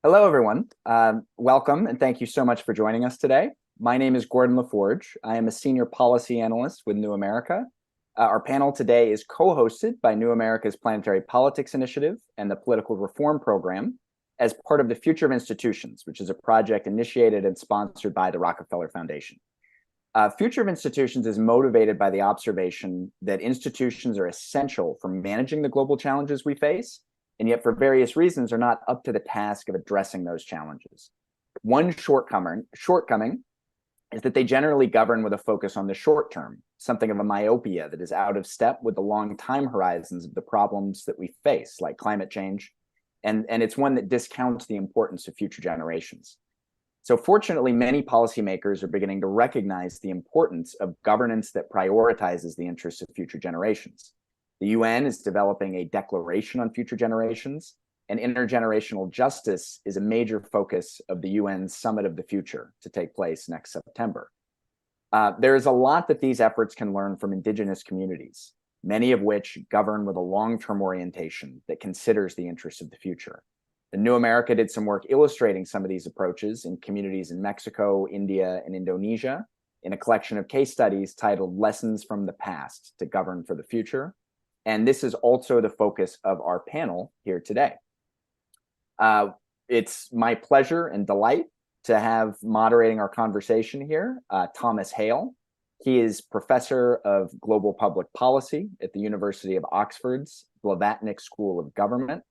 Hello, everyone. Welcome, and thank you so much for joining us today. My name is Gordon LaForge. I am a senior policy analyst with New America. Our panel today is co-hosted by New America's Planetary Politics Initiative and the Political Reform Program as part of the Future of Institutions, which is a project initiated and sponsored by the Rockefeller Foundation. Future of Institutions is motivated by the observation that institutions are essential for managing the global challenges we face, and yet for various reasons are not up to the task of addressing those challenges. One shortcoming is that they generally govern with a focus on the short term, something of a myopia that is out of step with the long time horizons of the problems that we face, like climate change, and it's one that discounts the importance of future generations. So fortunately, many policymakers are beginning to recognize the importance of governance that prioritizes the interests of future generations. The UN is developing a declaration on future generations, and intergenerational justice is a major focus of the UN's Summit of the Future to take place next September. There is a lot that these efforts can learn from Indigenous communities, many of which govern with a long-term orientation that considers the interests of the future. The New America did some work illustrating some of these approaches in communities in Mexico, India, and Indonesia in a collection of case studies titled Lessons from the Past to Govern for the Future. And this is also the focus of our panel here today. It's my pleasure and delight to have moderating our conversation here, Thomas Hale. He is professor of global public policy at the University of Oxford's Blavatnik School of Government.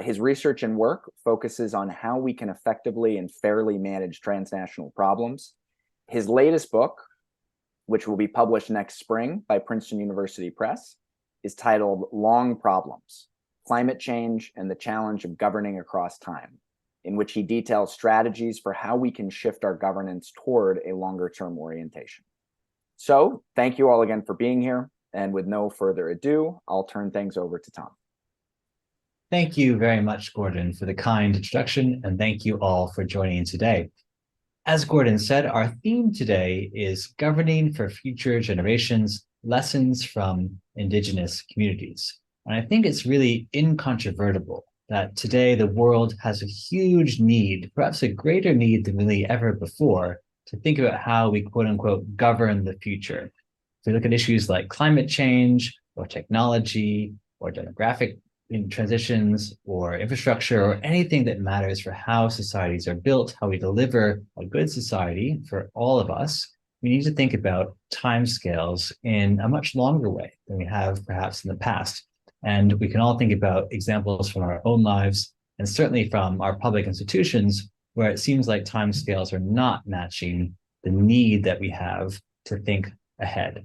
His research and work focuses on how we can effectively and fairly manage transnational problems. His latest book, which will be published next spring by Princeton University Press, is titled Long Problems: Climate Change and the Challenge of Governing Across Time, in which he details strategies for how we can shift our governance toward a longer-term orientation. So thank you all again for being here. And with no further ado, I'll turn things over to Tom. Thank you very much, Gordon, for the kind introduction, and thank you all for joining today. As Gordon said, our theme today is Governing for Future Generations, Lessons from Indigenous Communities. And I think it's really incontrovertible that today the world has a huge need, perhaps a greater need than really ever before, to think about how we, quote unquote, govern the future. If we look at issues like climate change or technology or demographic transitions or infrastructure or anything that matters for how societies are built, how we deliver a good society for all of us, we need to think about timescales in a much longer way than we have perhaps in the past. And we can all think about examples from our own lives and certainly from our public institutions where it seems like timescales are not matching the need that we have to think ahead.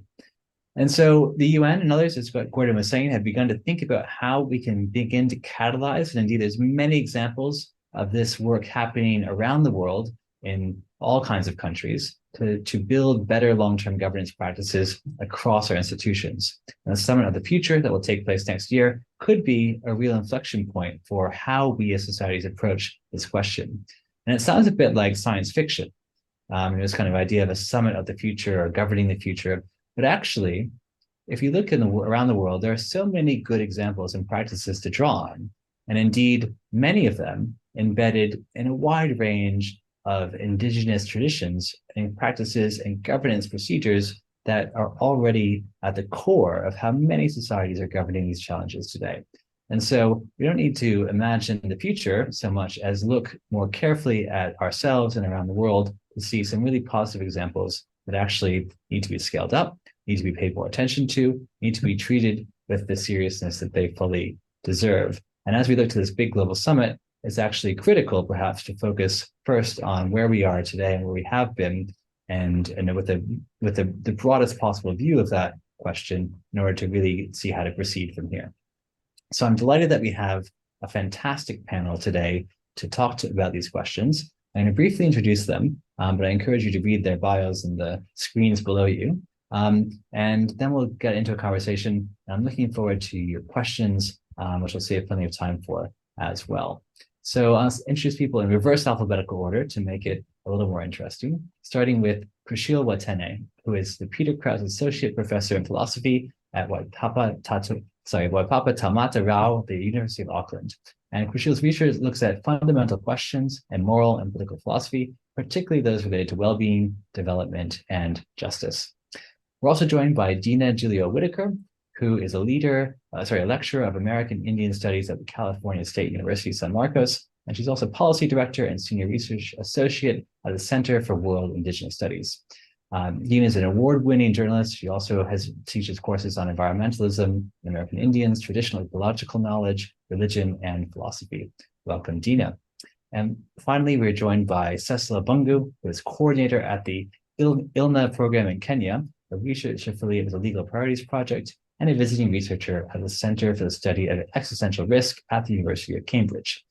And so the UN and others, as what Gordon was saying, have begun to think about how we can begin to catalyze. And indeed, there's many examples of this work happening around the world in all kinds of countries to build better long-term governance practices across our institutions. And the Summit of the Future that will take place next year could be a real inflection point for how we as societies approach this question. And it sounds a bit like science fiction. This kind of idea of a summit of the future or governing the future. But actually, if you look around the world, there are so many good examples and practices to draw on. And indeed, many of them embedded in a wide range of indigenous traditions and practices and governance procedures that are already at the core of how many societies are governing these challenges today. And so we don't need to imagine the future so much as look more carefully at ourselves and around the world to see some really positive examples that actually need to be scaled up, need to be paid more attention to, need to be treated with the seriousness that they fully deserve. And as we look to this big global summit, it's actually critical perhaps to focus first on where we are today and where we have been, and with the broadest possible view of that question in order to really see how to proceed from here. So I'm delighted that we have a fantastic panel today to talk about these questions. I'm going to briefly introduce them, but I encourage you to read their bios in the screens below you. And then we'll get into a conversation. I'm looking forward to your questions, which we'll save plenty of time for as well. So I'll introduce people in reverse alphabetical order to make it a little more interesting, starting with Prashil Watene, who is the Peter Krause Associate Professor in Philosophy at Waitapa Waipapa Taumata Rao, the University of Auckland. And Crucial's research looks at fundamental questions in moral and political philosophy, particularly those related to well-being, development, and justice. We're also joined by Dina Gilio Whitaker, who is a lecturer of American Indian Studies at the California State University, San Marcos, and she's also policy director and senior research associate at the Center for World Indigenous Studies. Dina is an award-winning journalist. She also teaches courses on environmentalism, American Indians, traditional ecological knowledge, religion, and philosophy. Welcome, Dina. And finally, we're joined by Cecila Bungu, who is coordinator at the ILNA program in Kenya, a research affiliate with the Legal Priorities Project, and a visiting researcher at the Center for the Study of Existential Risk at the University of Cambridge.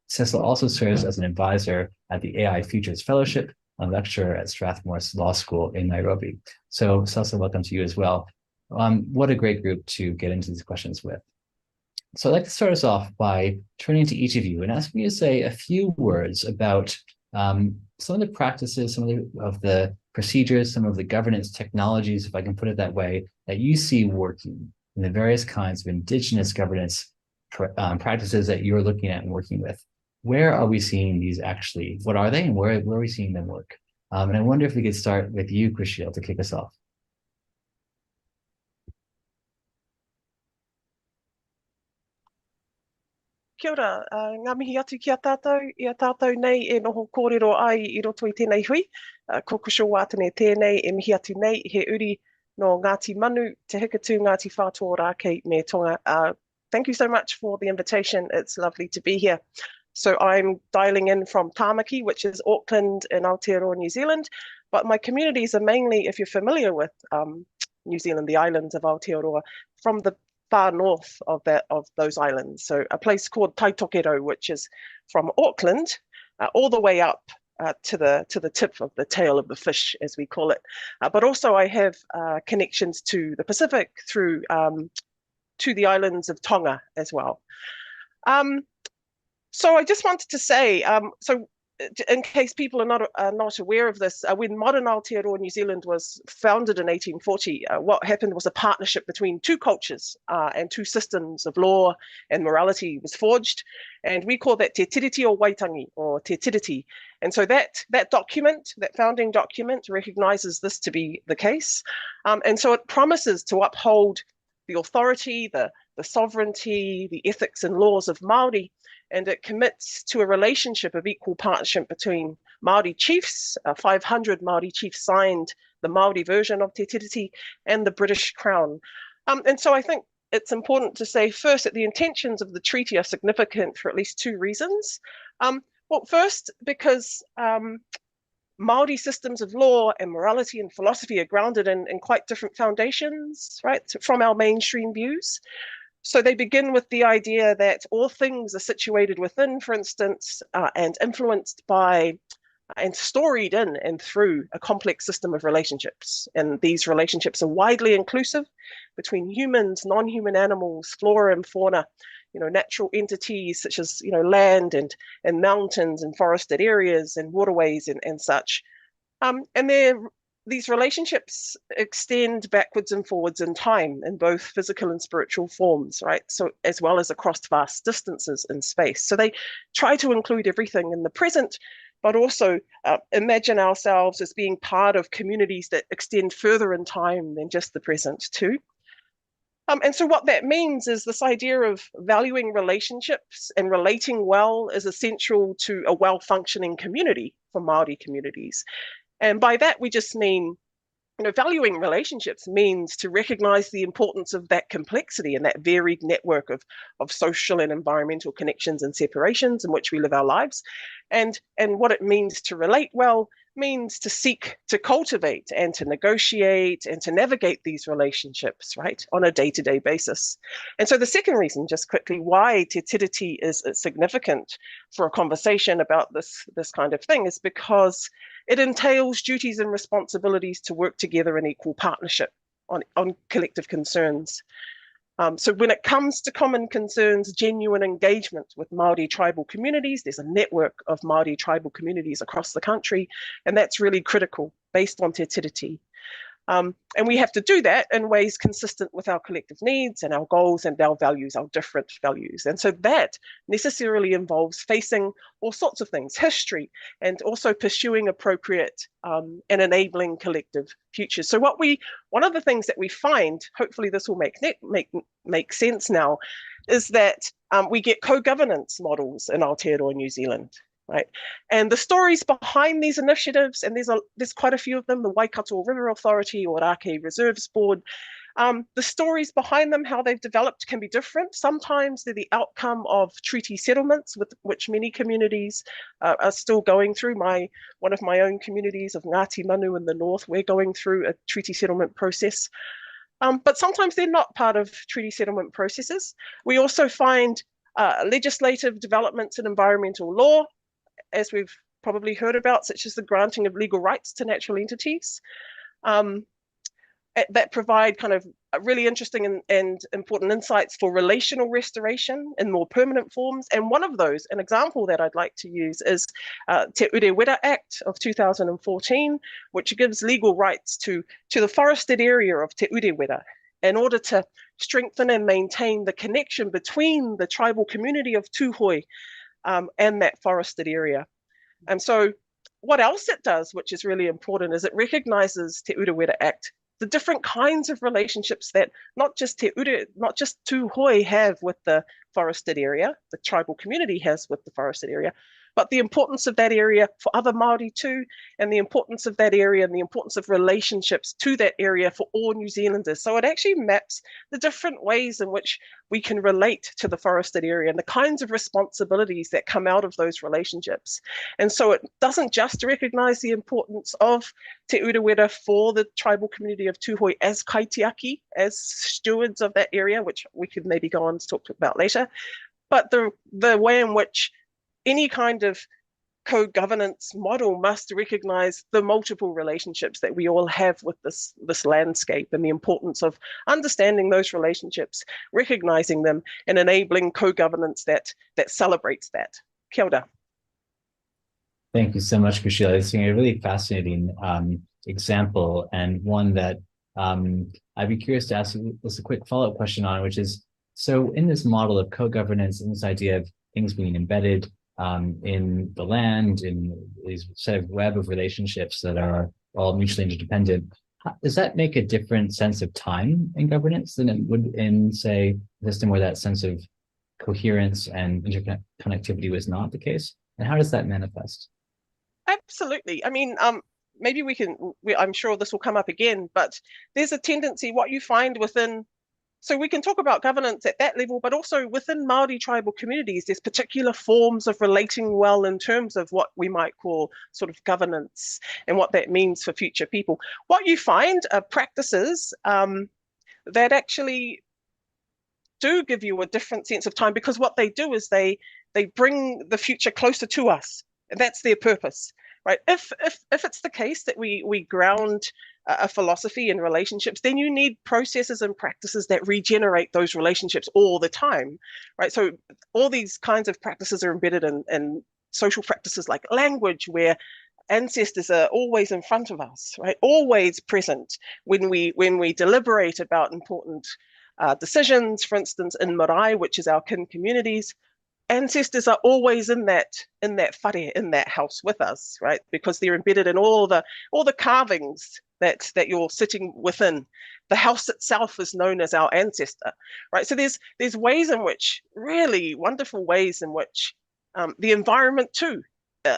Cecil also serves as an advisor at the AI Futures Fellowship, a lecturer at Strathmore Law School in Nairobi. So Cecil, welcome to you as well. What a great group to get into these questions with. So I'd like to start us off by turning to each of you and asking you to say a few words about some of the practices, some of the procedures, some of the governance technologies, if I can put it that way, that you see working in the various kinds of Indigenous governance practices that you're looking at and working with. Where are we seeing these actually? What are they, and where are we seeing them work? And I wonder if we could start with you, Crucial, to kick us off. Kia ora, ngā mihi atu ki a tātou, i a tātou nei e noho kōrero ai I roto I tēnei hui. Ko kusho wātane tēnei e mihi atu nei he uri no Ngāti Manu, te hikatu Ngāti Whātua Rākei me Tonga. Thank you so much for the invitation. It's lovely to be here. So I'm dialing in from Tāmaki, which is Auckland in Aotearoa, New Zealand. But my communities are mainly, if you're familiar with New Zealand, the islands of Aotearoa, from the far north of those islands. So a place called Taitokero, which is from Auckland all the way up to the tip of the tail of the fish, as we call it. But also I have connections to the Pacific through to the islands of Tonga as well. So I just wanted to say, so in case people are not aware of this, when modern Aotearoa New Zealand was founded in 1840, what happened was a partnership between two cultures and two systems of law and morality was forged. And we call that Te Tiriti o Waitangi, or Te Tiriti. And so that document, that founding document, recognizes this to be the case. And so it promises to uphold the authority, the sovereignty, the ethics and laws of Māori, and it commits to a relationship of equal partnership between Māori chiefs. 500 Māori chiefs signed the Māori version of Te Tiriti and the British Crown. And so I think it's important to say first that the intentions of the treaty are significant for at least two reasons. Well, first, because Māori systems of law and morality and philosophy are grounded in quite different foundations, right, from our mainstream views. So they begin with the idea that all things are situated within, for instance, and influenced by and storied in and through a complex system of relationships. And these relationships are widely inclusive between humans, non-human animals, flora and fauna, natural entities such as, land and mountains and forested areas and waterways and such. And these relationships extend backwards and forwards in time in both physical and spiritual forms, right? So as well as across vast distances in space. So they try to include everything in the present, but also imagine ourselves as being part of communities that extend further in time than just the present too. And so what that means is this idea of valuing relationships and relating well is essential to a well-functioning community for Māori communities. And by that, we just mean, valuing relationships means to recognize the importance of that complexity and that varied network of social and environmental connections and separations in which we live our lives. And what it means to relate well means to seek to cultivate and to negotiate and to navigate these relationships, right, on a day-to-day basis. And so the second reason, just quickly, why Te Tiriti is significant for a conversation about this kind of thing is because it entails duties and responsibilities to work together in equal partnership on collective concerns. So when it comes to common concerns, genuine engagement with Māori tribal communities, there's a network of Māori tribal communities across the country, and that's really critical based on Te Tiriti. And we have to do that in ways consistent with our collective needs and our goals and our values, our different values. And so that necessarily involves facing all sorts of things, history, and also pursuing appropriate and enabling collective futures. So one of the things that we find, hopefully this will make sense now, is that we get co-governance models in Aotearoa New Zealand. Right, and the stories behind these initiatives, and there's quite a few of them, the Waikato River Authority or Ake Reserves Board, the stories behind them, how they've developed, can be different. Sometimes they're the outcome of treaty settlements, with which many communities are still going through. One of my own communities of Ngāti Manu in the north, we're going through a treaty settlement process. But sometimes they're not part of treaty settlement processes. We also find legislative developments in environmental law, as we've probably heard about, such as the granting of legal rights to natural entities, that provide kind of really interesting and important insights for relational restoration in more permanent forms. And one of those, an example that I'd like to use, is Te Urewera Act of 2014, which gives legal rights to the forested area of Te Urewera in order to strengthen and maintain the connection between the tribal community of Tūhoe and that forested area. And so what else it does, which is really important, is it recognizes Te Urewera Act, the different kinds of relationships that not just Tūhoe have with the forested area, the tribal community has with the forested area, but the importance of that area for other Māori too, and the importance of that area and the importance of relationships to that area for all New Zealanders. So it actually maps the different ways in which we can relate to the forested area and the kinds of responsibilities that come out of those relationships. And so it doesn't just recognize the importance of Te Urewera for the tribal community of Tūhoe as kaitiaki, as stewards of that area, which we could maybe go on to talk about later, but the way in which any kind of co-governance model must recognize the multiple relationships that we all have with this landscape, and the importance of understanding those relationships, recognizing them, and enabling co-governance that celebrates that. Kia ora. Thank you so much, Kushila. It's a really fascinating example, and one that I'd be curious to ask just a quick follow-up question on, which is, so in this model of co-governance and this idea of things being embedded in the land, in these set of web of relationships that are all mutually interdependent, does that make a different sense of time in governance than it would in, say, a system where that sense of coherence and interconnectivity was not the case? And how does that manifest? Absolutely. I mean, maybe I'm sure this will come up again, but there's a tendency, what you find within, so we can talk about governance at that level, but also within Māori tribal communities, there's particular forms of relating well in terms of what we might call sort of governance and what that means for future people. What you find are practices that actually do give you a different sense of time, because what they do is they bring the future closer to us, and that's their purpose. Right? If it's the case that we ground a philosophy in relationships, then you need processes and practices that regenerate those relationships all the time, right? So all these kinds of practices are embedded in social practices like language, where ancestors are always in front of us, right? Always present when we deliberate about important decisions. For instance, in marae, which is our kin communities, ancestors are always in that whare, in that house with us, right? Because they're embedded in all the carvings that you're sitting within. The house itself is known as our ancestor, right? So there's ways in which, really wonderful ways in which the environment too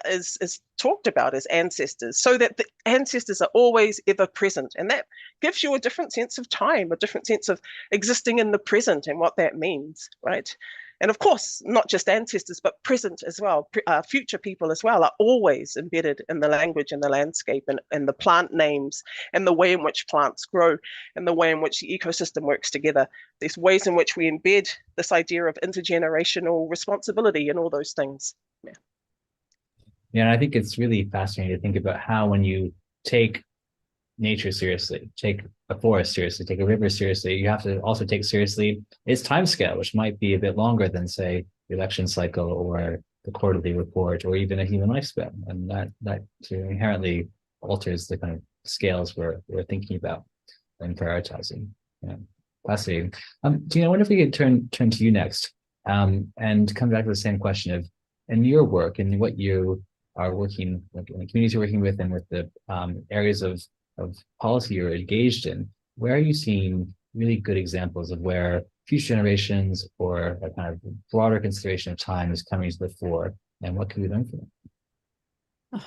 is talked about as ancestors, so that the ancestors are always ever present, and that gives you a different sense of time, a different sense of existing in the present and what that means, right? And of course, not just ancestors, but present as well, future people as well, are always embedded in the language and the landscape and the plant names and the way in which plants grow and the way in which the ecosystem works together. There's ways in which we embed this idea of intergenerational responsibility and all those things. Yeah, and I think it's really fascinating to think about how, when you take nature seriously, take a forest seriously, take a river seriously, you have to also take seriously its time scale, which might be a bit longer than, say, the election cycle or the quarterly report or even a human lifespan. And that inherently alters the kind of scales we're thinking about and prioritizing. Yeah, fascinating. Gina, I wonder if we could turn to you next, and come back to the same question of, in your work and what you are working, like in the communities you're working with and with the areas of policy you're engaged in, where are you seeing really good examples of where future generations or a kind of broader consideration of time is coming to the fore, and what can we learn from it?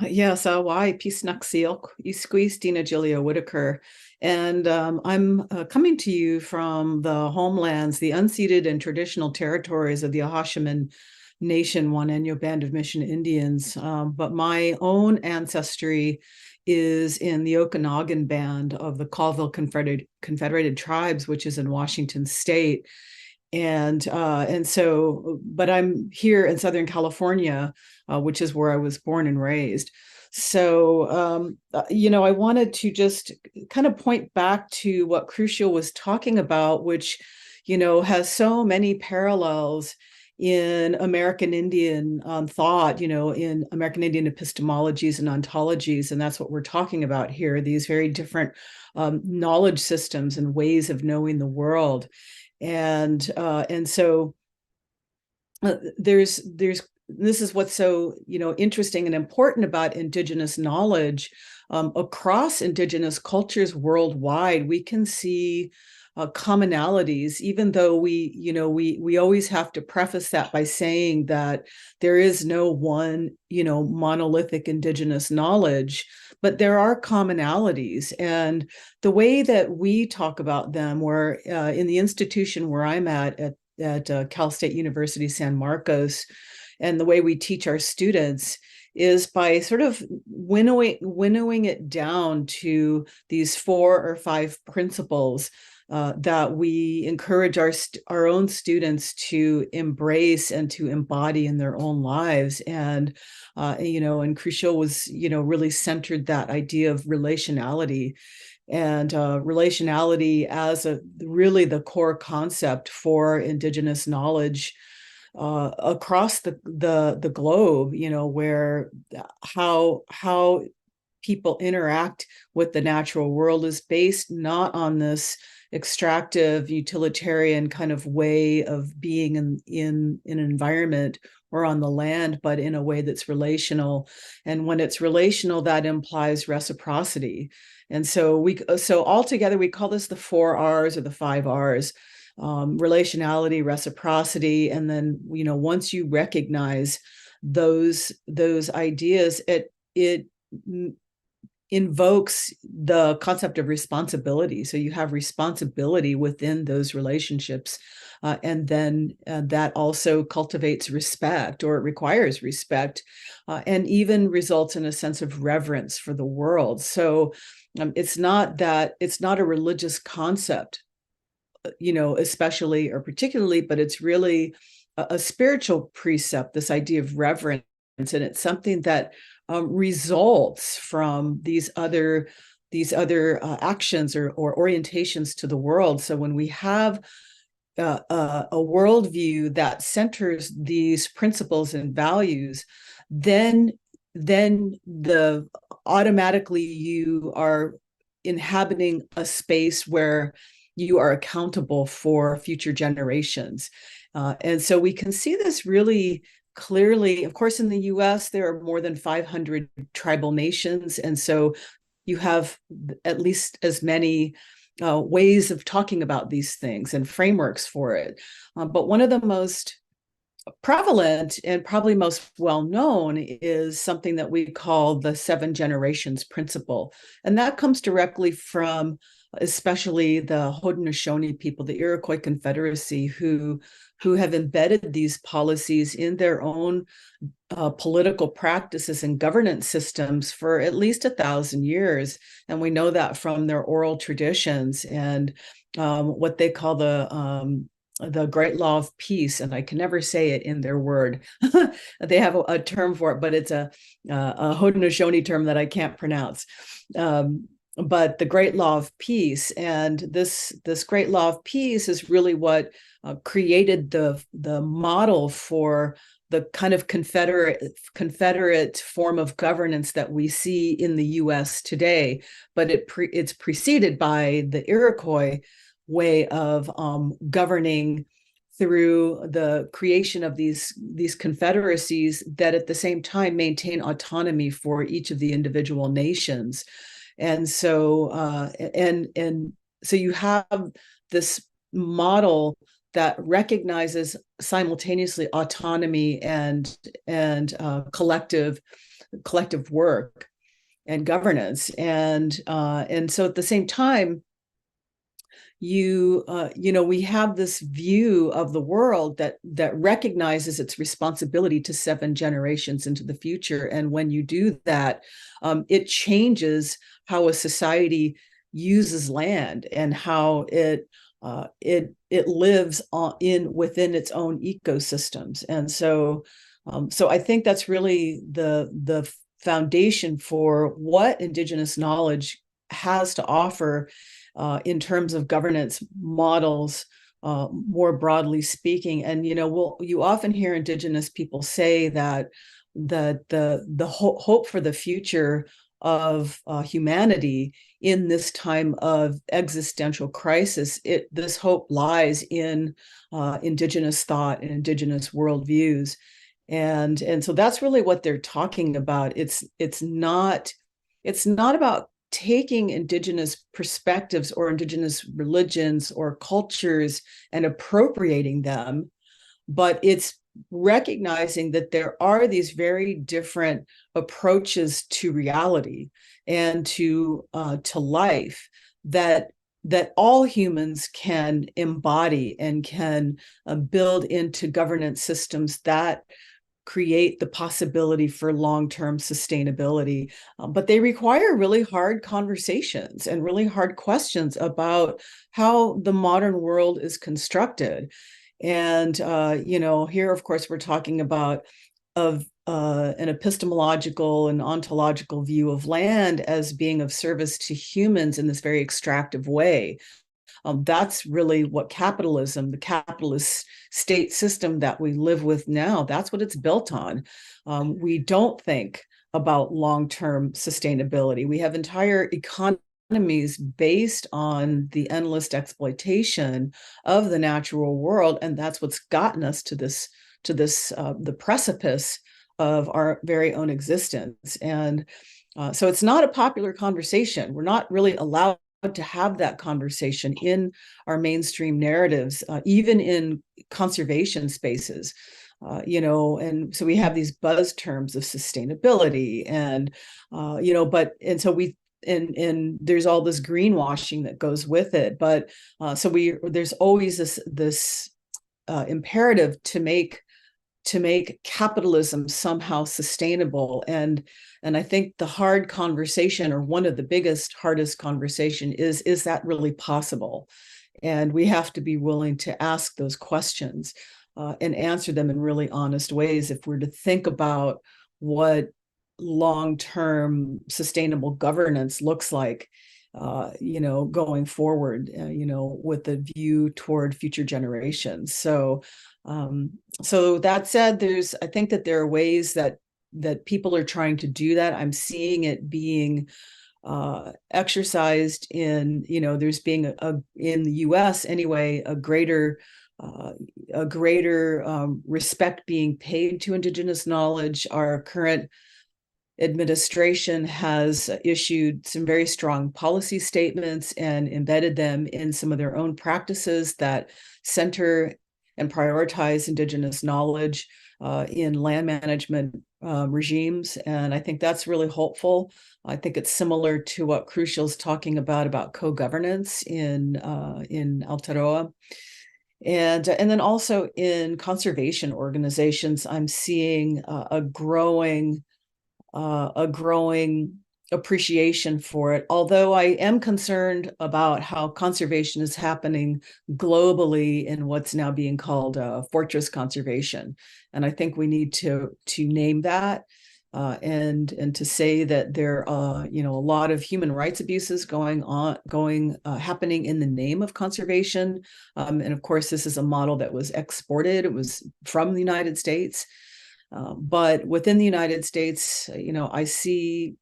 Yes, why Pisnaxiok, Isqueeztina Julia Whitaker. And I'm coming to you from the homelands, the unceded and traditional territories of the Ahashiman Nation, Wanenyo Band of Mission Indians. But my own ancestry is in the Okanagan Band of the Colville Confederated Tribes, which is in Washington State. And so, but I'm here in Southern California, which is where I was born and raised. So, I wanted to just kind of point back to what Crucial was talking about, which, has so many parallels in American Indian thought, in American Indian epistemologies and ontologies. And that's what we're talking about here, these very different knowledge systems and ways of knowing the world. And so there's this is what's so interesting and important about Indigenous knowledge. Across Indigenous cultures worldwide, we can see commonalities, even though we always have to preface that by saying that there is no one monolithic Indigenous knowledge, but there are commonalities. And the way that we talk about them, where in the institution where I'm at Cal State University San Marcos, and the way we teach our students is by sort of winnowing it down to these 4 or 5 principles that we encourage our own students to embrace and to embody in their own lives. And and Crucial was really centered that idea of relationality, and relationality as really the core concept for Indigenous knowledge across the globe, where how people interact with the natural world is based not on this extractive utilitarian kind of way of being in an environment or on the land, but in a way that's relational. And when it's relational, that implies reciprocity. And so altogether we call this the 4 R's or the 5 R's. Relationality, reciprocity, and then once you recognize those ideas, it invokes the concept of responsibility. So you have responsibility within those relationships, and then that also cultivates respect, or it requires respect, and even results in a sense of reverence for the world. So it's not a religious concept, especially or particularly, but it's really a spiritual precept, this idea of reverence. And it's something that results from these other actions or orientations to the world. So when we have a worldview that centers these principles and values, then automatically you are inhabiting a space where you are accountable for future generations. And so we can see this really clearly. Of course, in the US, there are more than 500 tribal nations. And so you have at least as many ways of talking about these things and frameworks for it. But one of the most prevalent and probably most well-known is something that we call the 7 generations principle. And that comes directly from especially the Haudenosaunee people, the Iroquois Confederacy, who have embedded these policies in their own political practices and governance systems for at least 1,000 years. And we know that from their oral traditions and what they call the Great Law of Peace, and I can never say it in their word. They have a term for it, but it's a Haudenosaunee term that I can't pronounce. But the Great Law of Peace, and this Great Law of Peace is really what created the model for kind of Confederate form of governance that we see in the U.S. today, but it's preceded by the Iroquois way of governing through the creation of these confederacies that at the same time maintain autonomy for each of the individual nations. And so so you have this model that recognizes simultaneously autonomy and collective work and governance, and so at the same time, we have this view of the world that recognizes its responsibility to 7 generations into the future. And when you do that, it changes how a society uses land and how it lives within its own ecosystems. And so I think that's really the foundation for what Indigenous knowledge has to offer in terms of governance models, more broadly speaking. And you often hear Indigenous people say that the hope for the future of humanity in this time of existential crisis, this hope lies in Indigenous thought and Indigenous worldviews. And so that's really what they're talking about. It's not about taking Indigenous perspectives or Indigenous religions or cultures and appropriating them, but it's recognizing that there are these very different approaches to reality and to life that all humans can embody and can build into governance systems that create the possibility for long-term sustainability. But they require really hard conversations and really hard questions about how the modern world is constructed. And, here, of course, we're talking about an epistemological and ontological view of land as being of service to humans in this very extractive way. That's really what capitalism, the capitalist state system that we live with now, that's what it's built on. We don't think about long-term sustainability. We have entire economies based on the endless exploitation of the natural world, and that's what's gotten us to the precipice of our very own existence. And so it's not a popular conversation. We're not really allowed to have that conversation in our mainstream narratives, even in conservation spaces, and so we have these buzz terms of sustainability and there's all this greenwashing that goes with it. But there's always this imperative to make capitalism somehow sustainable. And I think the hard conversation, or one of the hardest conversation is that really possible? And we have to be willing to ask those questions and answer them in really honest ways if we're to think about what long-term sustainable governance looks like, going forward, with the view toward future generations. So that said, I think that there are ways that people are trying to do that. I'm seeing it being exercised in, there's being in the US anyway, a greater respect being paid to Indigenous knowledge. Our current administration has issued some very strong policy statements and embedded them in some of their own practices that center and prioritize Indigenous knowledge in land management regimes. And I think that's really hopeful. I think it's similar to what Crucial's talking about co-governance in Aotearoa. And then also in conservation organizations, I'm seeing a growing appreciation for it. Although I am concerned about how conservation is happening globally in what's now being called fortress conservation. And I think we need to name that and to say that there are, a lot of human rights abuses happening in the name of conservation. And of course, this is a model that was exported. It was from the United States. But within the United States, I see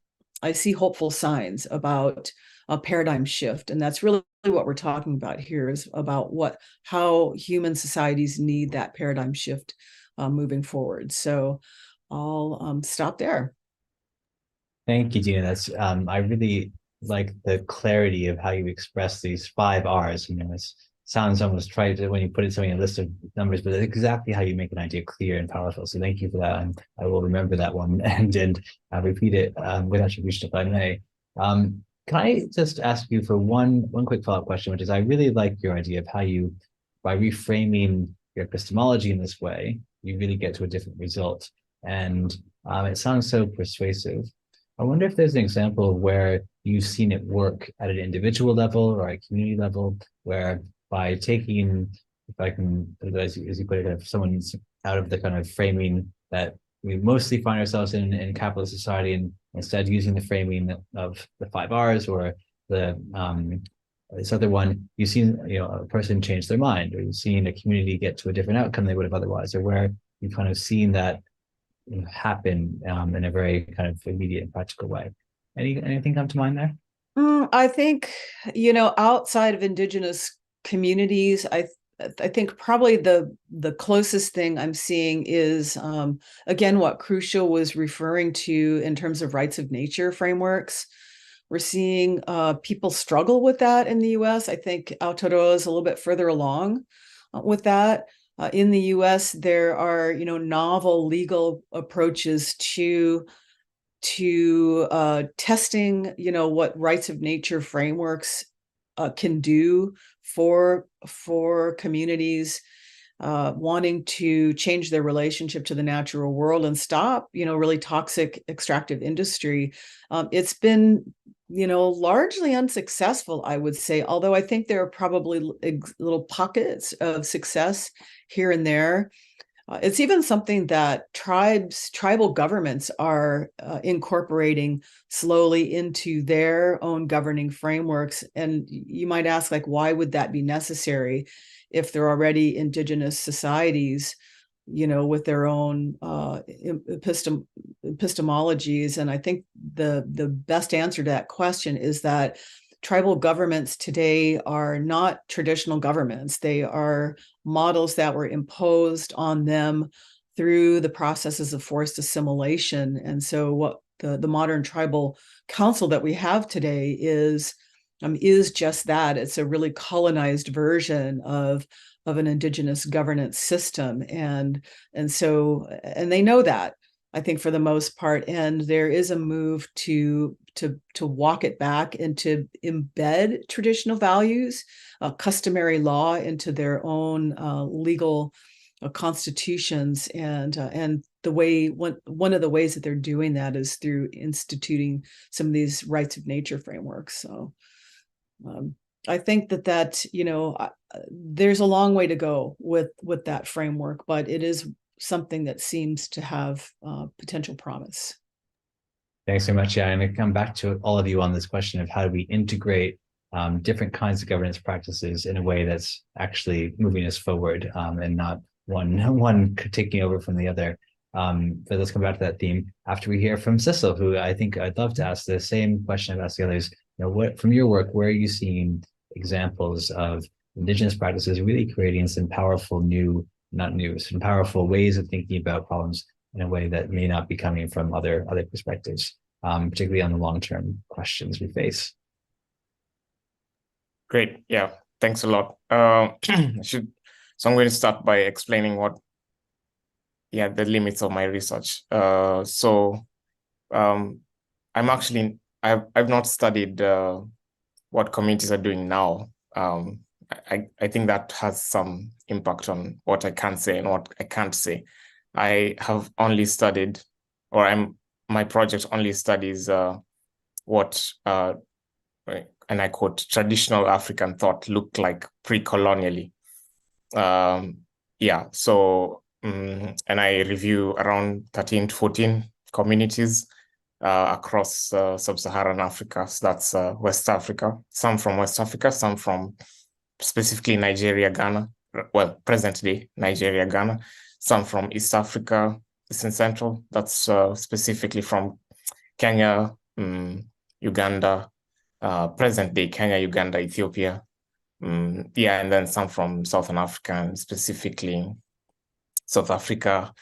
hopeful signs about a paradigm shift, and that's really what we're talking about here, is about how human societies need that paradigm shift moving forward. So I'll stop there. Thank you, Dina. That's I really like the clarity of how you express these 5 R's. It sounds almost trite when you put it so in a list of numbers, but it's exactly how you make an idea clear and powerful. So thank you for that, and I will remember that one and repeat it with attribution if I may. Can I just ask you for one quick follow-up question, which is, I really like your idea of how you, by reframing your epistemology in this way, you really get to a different result. And it sounds so persuasive. I wonder if there's an example where you've seen it work at an individual level or a community level, where by taking, if I can put it as you put it, if someone's out of the kind of framing that we mostly find ourselves in capitalist society, and instead using the framing of the 5 R's or the this other one, you've seen a person change their mind, or you've seen a community get to a different outcome they would have otherwise, or where you've kind of seen that happen in a very kind of immediate and practical way. Anything come to mind there? I think, outside of Indigenous communities, I think probably the closest thing I'm seeing is, again, what Crucial was referring to in terms of rights of nature frameworks. We're seeing people struggle with that in the US. I think Aotearoa is a little bit further along with that. In the US, there are, novel legal approaches to testing, what rights of nature frameworks can do for communities wanting to change their relationship to the natural world and stop, really toxic extractive industry. It's been, largely unsuccessful, I would say, although I think there are probably little pockets of success here and there. It's even something that tribal governments are incorporating slowly into their own governing frameworks. And you might ask, why would that be necessary if they're already Indigenous societies, with their own epistemologies? And I think the best answer to that question is that tribal governments today are not traditional governments. They are models that were imposed on them through the processes of forced assimilation. And so what the modern tribal council that we have today is just that. It's a really colonized version of an Indigenous governance system. And they know that, I think, for the most part. And there is a move to walk it back and to embed traditional values, customary law into their own legal constitutions. And the way one of the ways that they're doing that is through instituting some of these rights of nature frameworks. So I think that there's a long way to go with that framework, but it is something that seems to have potential promise. Thanks so much. Yeah, I'm going to come back to all of you on this question of how do we integrate different kinds of governance practices in a way that's actually moving us forward, and not one taking over from the other. But let's come back to that theme after we hear from Sissel, who I think I'd love to ask the same question I've asked the others. What, from your work, where are you seeing examples of Indigenous practices really creating some powerful some powerful ways of thinking about problems in a way that may not be coming from other perspectives, particularly on the long-term questions we face? Great. Yeah, thanks a lot. So I'm going to start by explaining the limits of my research. I've not studied what communities are doing now. I think that has some impact on what I can say and what I can't say. I have only studied, my project only studies what, and I quote, traditional African thought looked like pre-colonially. And I review around 13 to 14 communities across sub-Saharan Africa. So that's West Africa, some from West Africa, some from specifically Nigeria, Ghana, well, present day Nigeria, Ghana, some from East Africa, Central. That's specifically from Kenya, Uganda, present day Kenya, Uganda, Ethiopia. Yeah, and then some from Southern Africa, and specifically South Africa.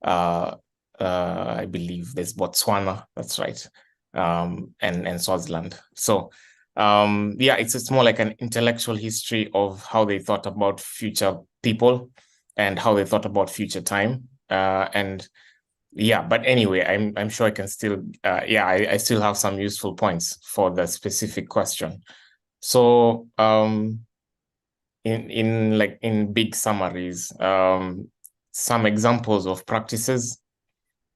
I believe there's Botswana. That's right, and Swaziland. So, yeah, it's more like an intellectual history of how they thought about future people and how they thought about future time. And yeah, but anyway, I'm sure I can still I still have some useful points for the specific question. So in big summaries, some examples of practices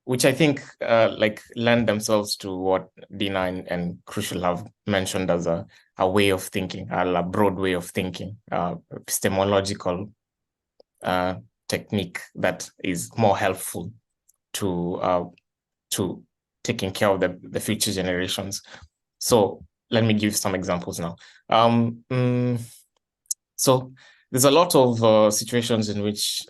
which I think lend themselves to what Dina and Crucial have mentioned as a way of thinking, a broad way of thinking, epistemological technique that is more helpful to taking care of the future generations. So let me give some examples now. So there's a lot of situations in which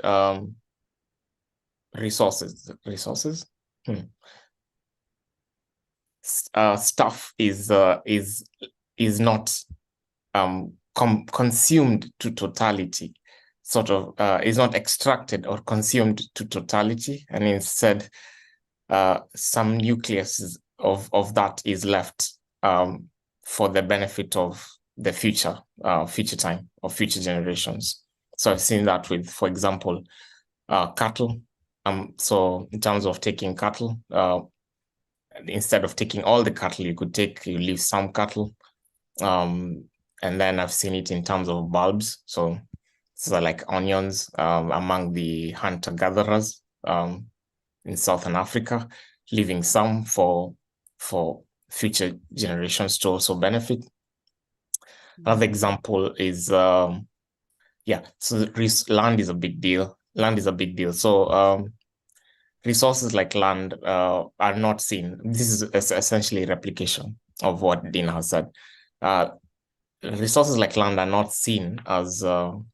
stuff is not consumed to totality, sort of is not extracted or consumed to totality, and instead some nucleus of that is left for the benefit of the future time or future generations. So I've seen that with, for example, cattle. So in terms of taking cattle, instead of taking all the cattle, you leave some cattle. And then I've seen it in terms of bulbs. So like onions among the hunter-gatherers in Southern Africa, leaving some for future generations to also benefit. Another example is, so land is a big deal. So resources like land are not seen. This is essentially a replication of what Dina has said. Resources like land are not seen as an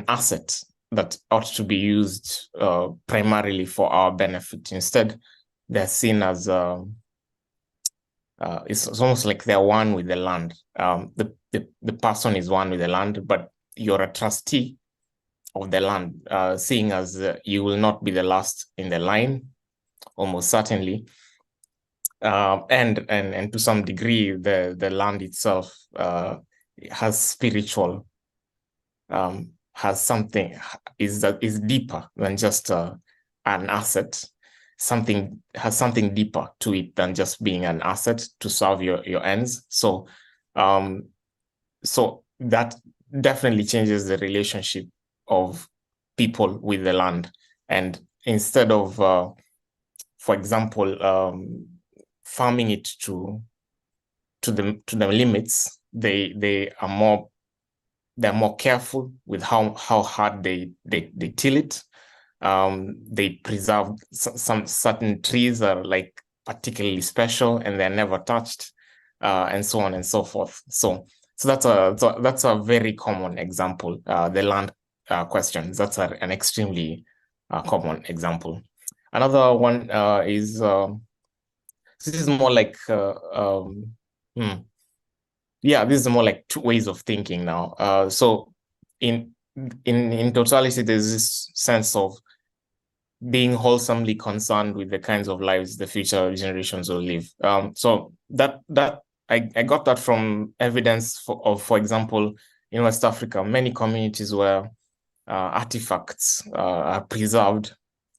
asset that ought to be used primarily for our benefit. Instead, they're seen as it's almost like they're one with the land. The person is one with the land, but you're a trustee of the land, seeing as you will not be the last in the line, almost certainly. And to some degree, the land itself has spiritual, has something, is deeper than just an asset. Has something deeper to it than just being an asset to serve your ends. So so that definitely changes the relationship of people with the land. And instead of, for example, farming it to the limits, they're more careful with how hard they till it. They preserve some certain trees are like particularly special and they're never touched, and so on and so forth. So that's a very common example. The land questions. That's an extremely common example. Another one is this is more like this is more like two ways of thinking now. So in totality, there's this sense of being wholesomely concerned with the kinds of lives the future generations will live. So that I got that from evidence for example, in West Africa, many communities where artifacts are preserved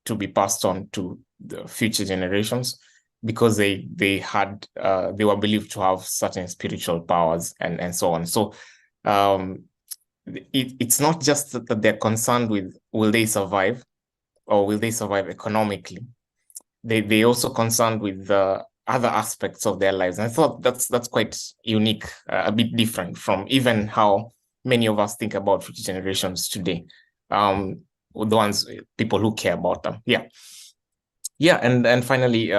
to be passed on to the future generations because they were believed to have certain spiritual powers and so on. So it's not just that they're concerned with will they survive or will they survive economically. They also concerned with the other aspects of their lives. And I thought that's quite unique, a bit different from even how many of us think about future generations today. The ones, people who care about them. And finally,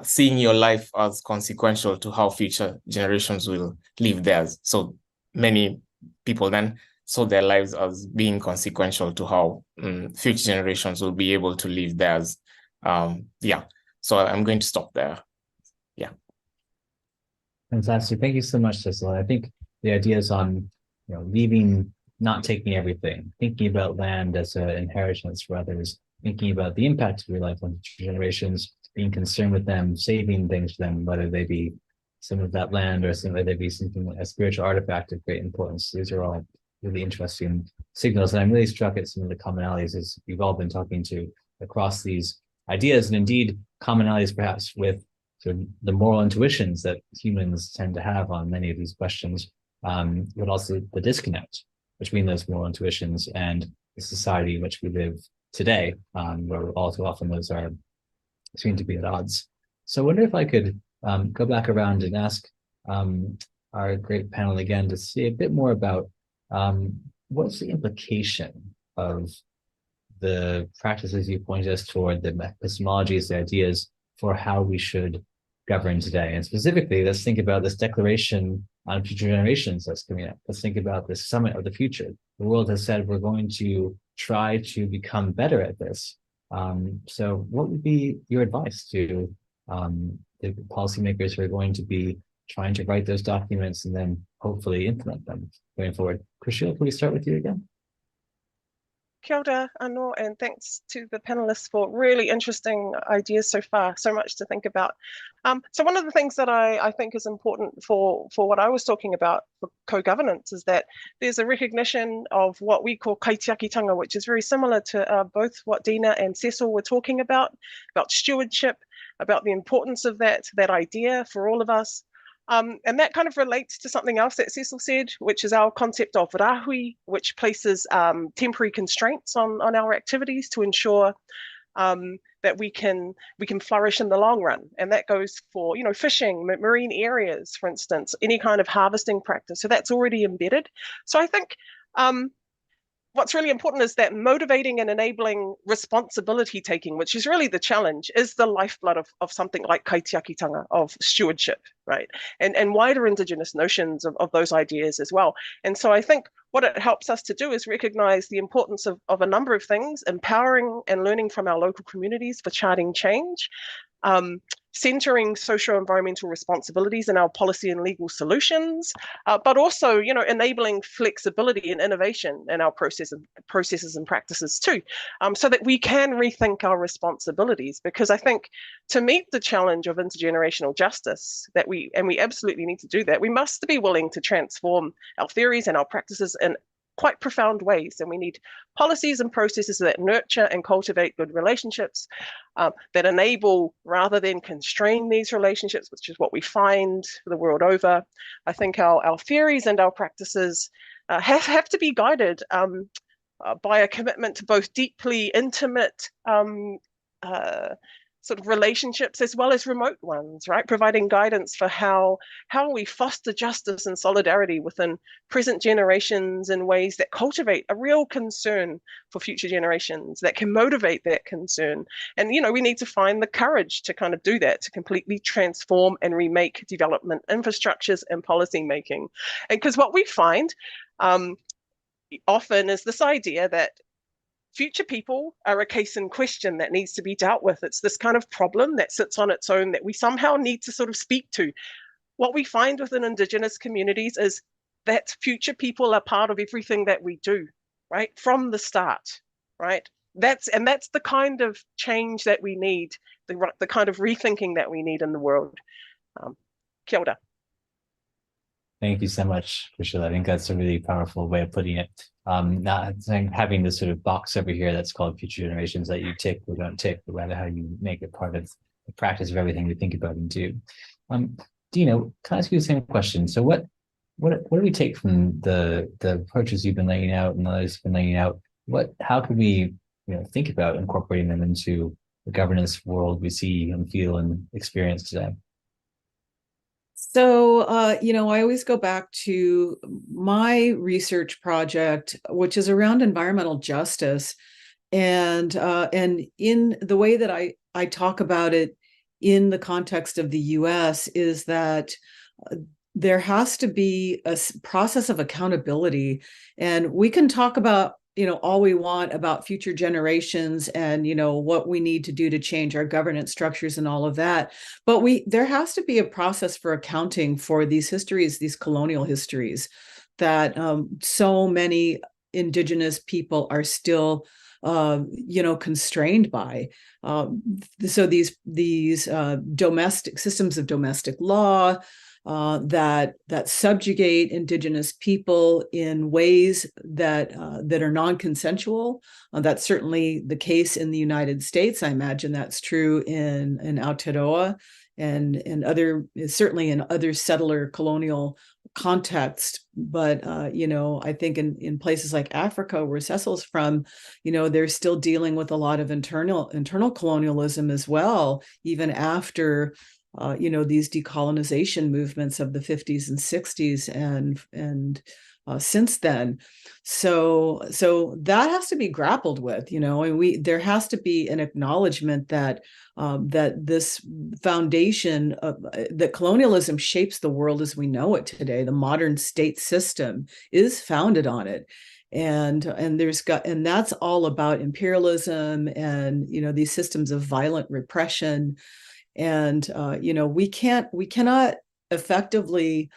seeing your life as consequential to how future generations will live theirs. So many people then saw their lives as being consequential to how future generations will be able to live theirs. Yeah, so I'm going to stop there. Yeah. Fantastic. Thank you so much, Cecil. I think the ideas on, leaving, not taking everything, thinking about land as an inheritance for others, thinking about the impact of your life on future generations, being concerned with them, saving things for them, whether they be some of that land or whether they be something like a spiritual artifact of great importance. These are all really interesting signals. And I'm really struck at some of the commonalities as you've all been talking to across these ideas, and indeed commonalities perhaps with sort of the moral intuitions that humans tend to have on many of these questions, but also the disconnect between those moral intuitions and the society in which we live today, where all too often those seem to be at odds. So I wonder if I could go back around and ask our great panel again to see a bit more about what's the implication of the practices you pointed us toward, the epistemologies, the ideas for how we should govern today. And specifically, let's think about this declaration on future generations that's coming up. Let's think about this summit of the future. The world has said we're going to try to become better at this. So what would be your advice to the policymakers who are going to be trying to write those documents and then hopefully implement them going forward? Priscilla, can we start with you again? Kia ora, anō, and thanks to the panelists for really interesting ideas so far, so much to think about. So one of the things that I think is important for what I was talking about for co-governance is that there's a recognition of what we call kaitiakitanga, which is very similar to both what Dina and Cecil were talking about stewardship, about the importance of that idea for all of us. And that kind of relates to something else that Cecil said, which is our concept of rahui, which places temporary constraints on our activities to ensure that we can flourish in the long run. And that goes for, fishing, marine areas, for instance, any kind of harvesting practice. So that's already embedded. So I think what's really important is that motivating and enabling responsibility taking, which is really the challenge, is the lifeblood of something like kaitiakitanga, of stewardship, right? And wider Indigenous notions of those ideas as well. And so I think what it helps us to do is recognize the importance of a number of things, empowering and learning from our local communities for charting change, centering socio-environmental responsibilities in our policy and legal solutions, but also, enabling flexibility and innovation in our processes and practices too, so that we can rethink our responsibilities. Because I think to meet the challenge of intergenerational justice, we absolutely need to do that, we must be willing to transform our theories and our practices in quite profound ways. And we need policies and processes that nurture and cultivate good relationships, that enable rather than constrain these relationships, which is what we find the world over. I think our theories and our practices have to be guided by a commitment to both deeply intimate sort of relationships as well as remote ones, right? Providing guidance for how we foster justice and solidarity within present generations in ways that cultivate a real concern for future generations, that can motivate that concern. And, we need to find the courage to kind of do that, to completely transform and remake development infrastructures and policy making. And because what we find often is this idea that future people are a case in question that needs to be dealt with. It's this kind of problem that sits on its own that we somehow need to sort of speak to. What we find within Indigenous communities is that future people are part of everything that we do, right? From the start, right? That's the kind of change that we need, the kind of rethinking that we need in the world. Kia ora. Thank you so much, Priscilla. I think that's a really powerful way of putting it. Not saying having this sort of box over here that's called future generations that you tick or don't tick, but rather how you make it part of the practice of everything we think about and do. Dina, can I ask you the same question? So what do we take from the approaches you've been laying out and others have been laying out? How can we think about incorporating them into the governance world we see and feel and experience today? So, I always go back to my research project, which is around environmental justice. And in the way that I talk about it in the context of the US is that there has to be a process of accountability, and we can talk about all we want about future generations and what we need to do to change our governance structures and all of that, but there has to be a process for accounting for these histories, these colonial histories that so many Indigenous people are still constrained by. So these domestic systems of domestic law that subjugate Indigenous people in ways that are non-consensual. That's certainly the case in the United States. I imagine that's true in Aotearoa and certainly in other settler colonial context. But I think in places like Africa, where Cecil's from, they're still dealing with a lot of internal colonialism as well, even after these decolonization movements of the 50s and 60s and since then. So that has to be grappled with, and there has to be an acknowledgement that this foundation of that colonialism shapes the world as we know it today. The modern state system is founded on it. And that's all about imperialism and these systems of violent repression. And we cannot effectively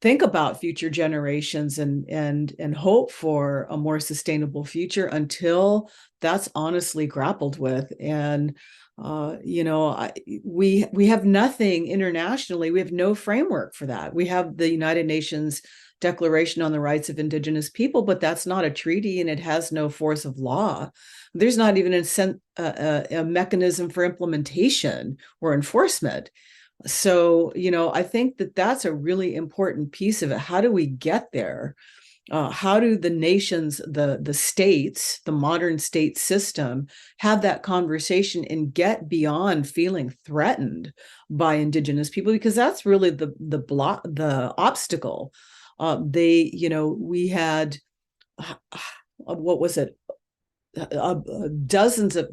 think about future generations and hope for a more sustainable future until that's honestly grappled with. And we have nothing internationally. We have no framework for that. We have the United Nations Declaration on the Rights of Indigenous People, but that's not a treaty and it has no force of law. There's not even a mechanism for implementation or enforcement. So, I think that that's a really important piece of it. How do we get there? How do the nations, the states, the modern state system have that conversation and get beyond feeling threatened by Indigenous people? Because that's really the obstacle. We had, what was it? Dozens of,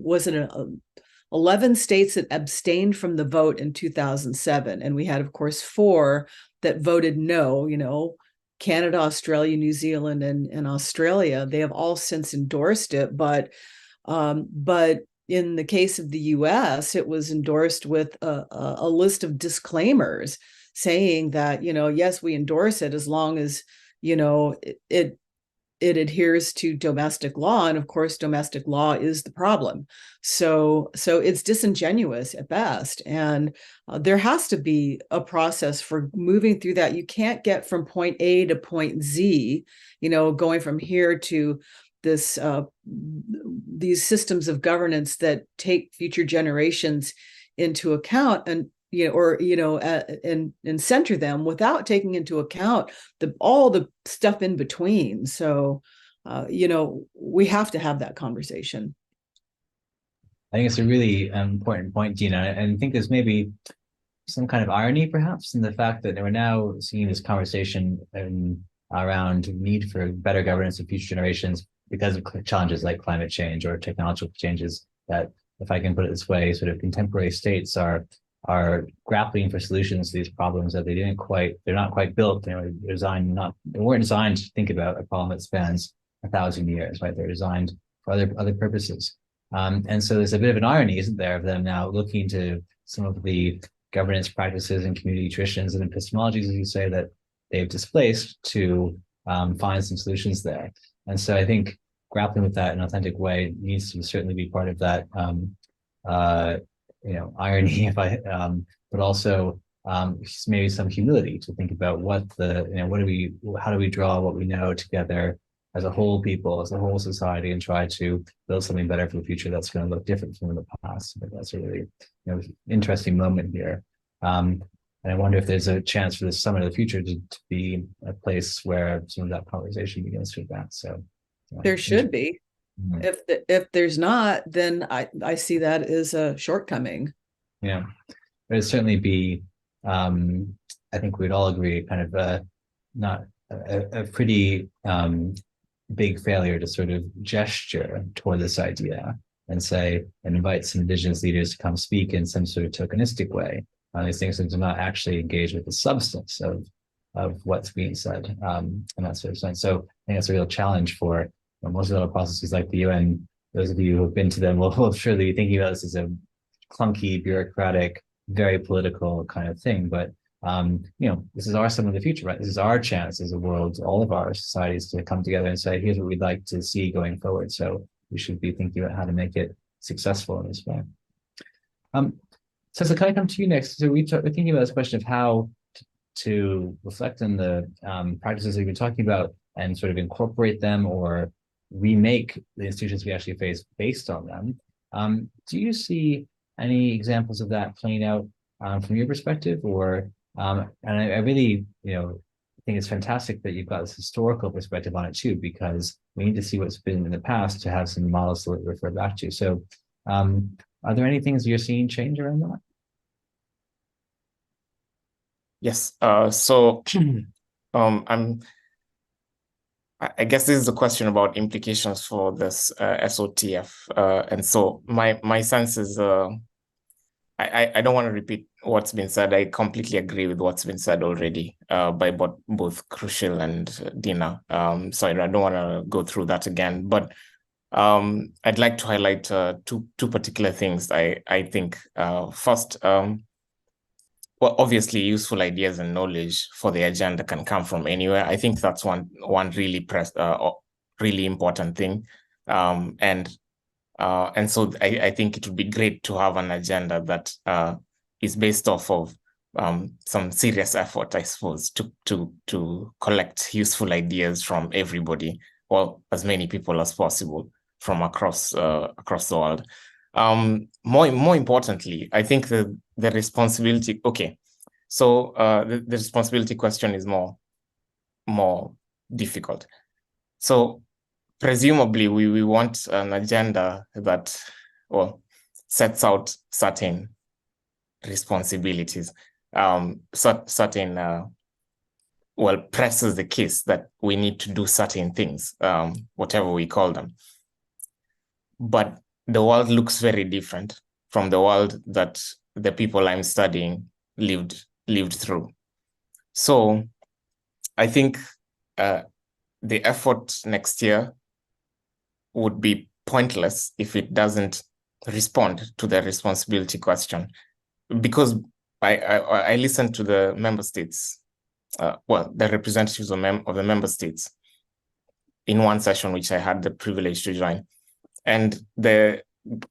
11 states that abstained from the vote in 2007. And we had, of course, 4 that voted no, Canada, Australia, New Zealand, and Australia. They have all since endorsed it. But in the case of the US, it was endorsed with a list of disclaimers saying that, yes, we endorse it as long as, it adheres to domestic law. And of course, domestic law is the problem. So it's disingenuous at best. And there has to be a process for moving through that. You can't get from point A to point Z, going from here to this, these systems of governance that take future generations into account and center them without taking into account all the stuff in between. So, we have to have that conversation. I think it's a really important point, Dina, and I think there's maybe some kind of irony, perhaps, in the fact that we're now seeing this conversation around need for better governance of future generations because of challenges like climate change or technological changes that, if I can put it this way, sort of contemporary states are grappling for solutions to these problems that they're not quite built. They weren't designed to think about a problem that spans 1,000 years, right? They're designed for other purposes. And so there's a bit of an irony, isn't there, of them now looking to some of the governance practices and community traditions and epistemologies, as you say, that they've displaced to find some solutions there. And so I think grappling with that in an authentic way needs to certainly be part of that irony, but also maybe some humility to think about how do we draw what we know together as a whole people, as a whole society, and try to build something better for the future that's going to look different from the past. But that's a really interesting moment here. And I wonder if there's a chance for this summit of the future to be a place where some of that conversation begins to advance. So there should be. Mm-hmm. If there's not, then I see that as a shortcoming. Yeah, it'd certainly be. I think we'd all agree, kind of not a pretty big failure to sort of gesture toward this idea and invite some Indigenous leaders to come speak in some sort of tokenistic way on these things, and to not actually engage with the substance of what's being said, and that sort of sense. So I think that's a real challenge for most of the processes like the UN. Those of you who have been to them will surely be thinking about this as a clunky, bureaucratic, very political kind of thing. But this is our some of the future, right? This is our chance as a world, all of our societies to come together and say, here's what we'd like to see going forward. So we should be thinking about how to make it successful in this way. So can I come to you next? So we're thinking about this question of how to reflect on the practices that we've been talking about and sort of incorporate them or remake the institutions we actually face based on them. Do you see any examples of that playing out from your perspective? Or and I really, think it's fantastic that you've got this historical perspective on it too, because we need to see what's been in the past to have some models to refer back to. So are there any things you're seeing change around that? Yes. I guess this is a question about implications for this SOTF. And so my sense is, I don't want to repeat what's been said. I completely agree with what's been said already by both Crucial and Dina. So I don't want to go through that again. But I'd like to highlight two particular things. I think first, well, obviously, useful ideas and knowledge for the agenda can come from anywhere. I think that's one really important thing, and so I think it would be great to have an agenda that is based off of some serious effort, I suppose, to collect useful ideas from everybody, or as many people as possible from across the world. More importantly, I think the responsibility. Okay, so the responsibility question is more difficult. So presumably, we want an agenda that sets out certain responsibilities, certain presses the case that we need to do certain things, whatever we call them. But the world looks very different from the world that the people I'm studying lived through. So I think the effort next year would be pointless if it doesn't respond to the responsibility question, because I listened to the member states, the representatives of the member states in one session, which I had the privilege to join. And the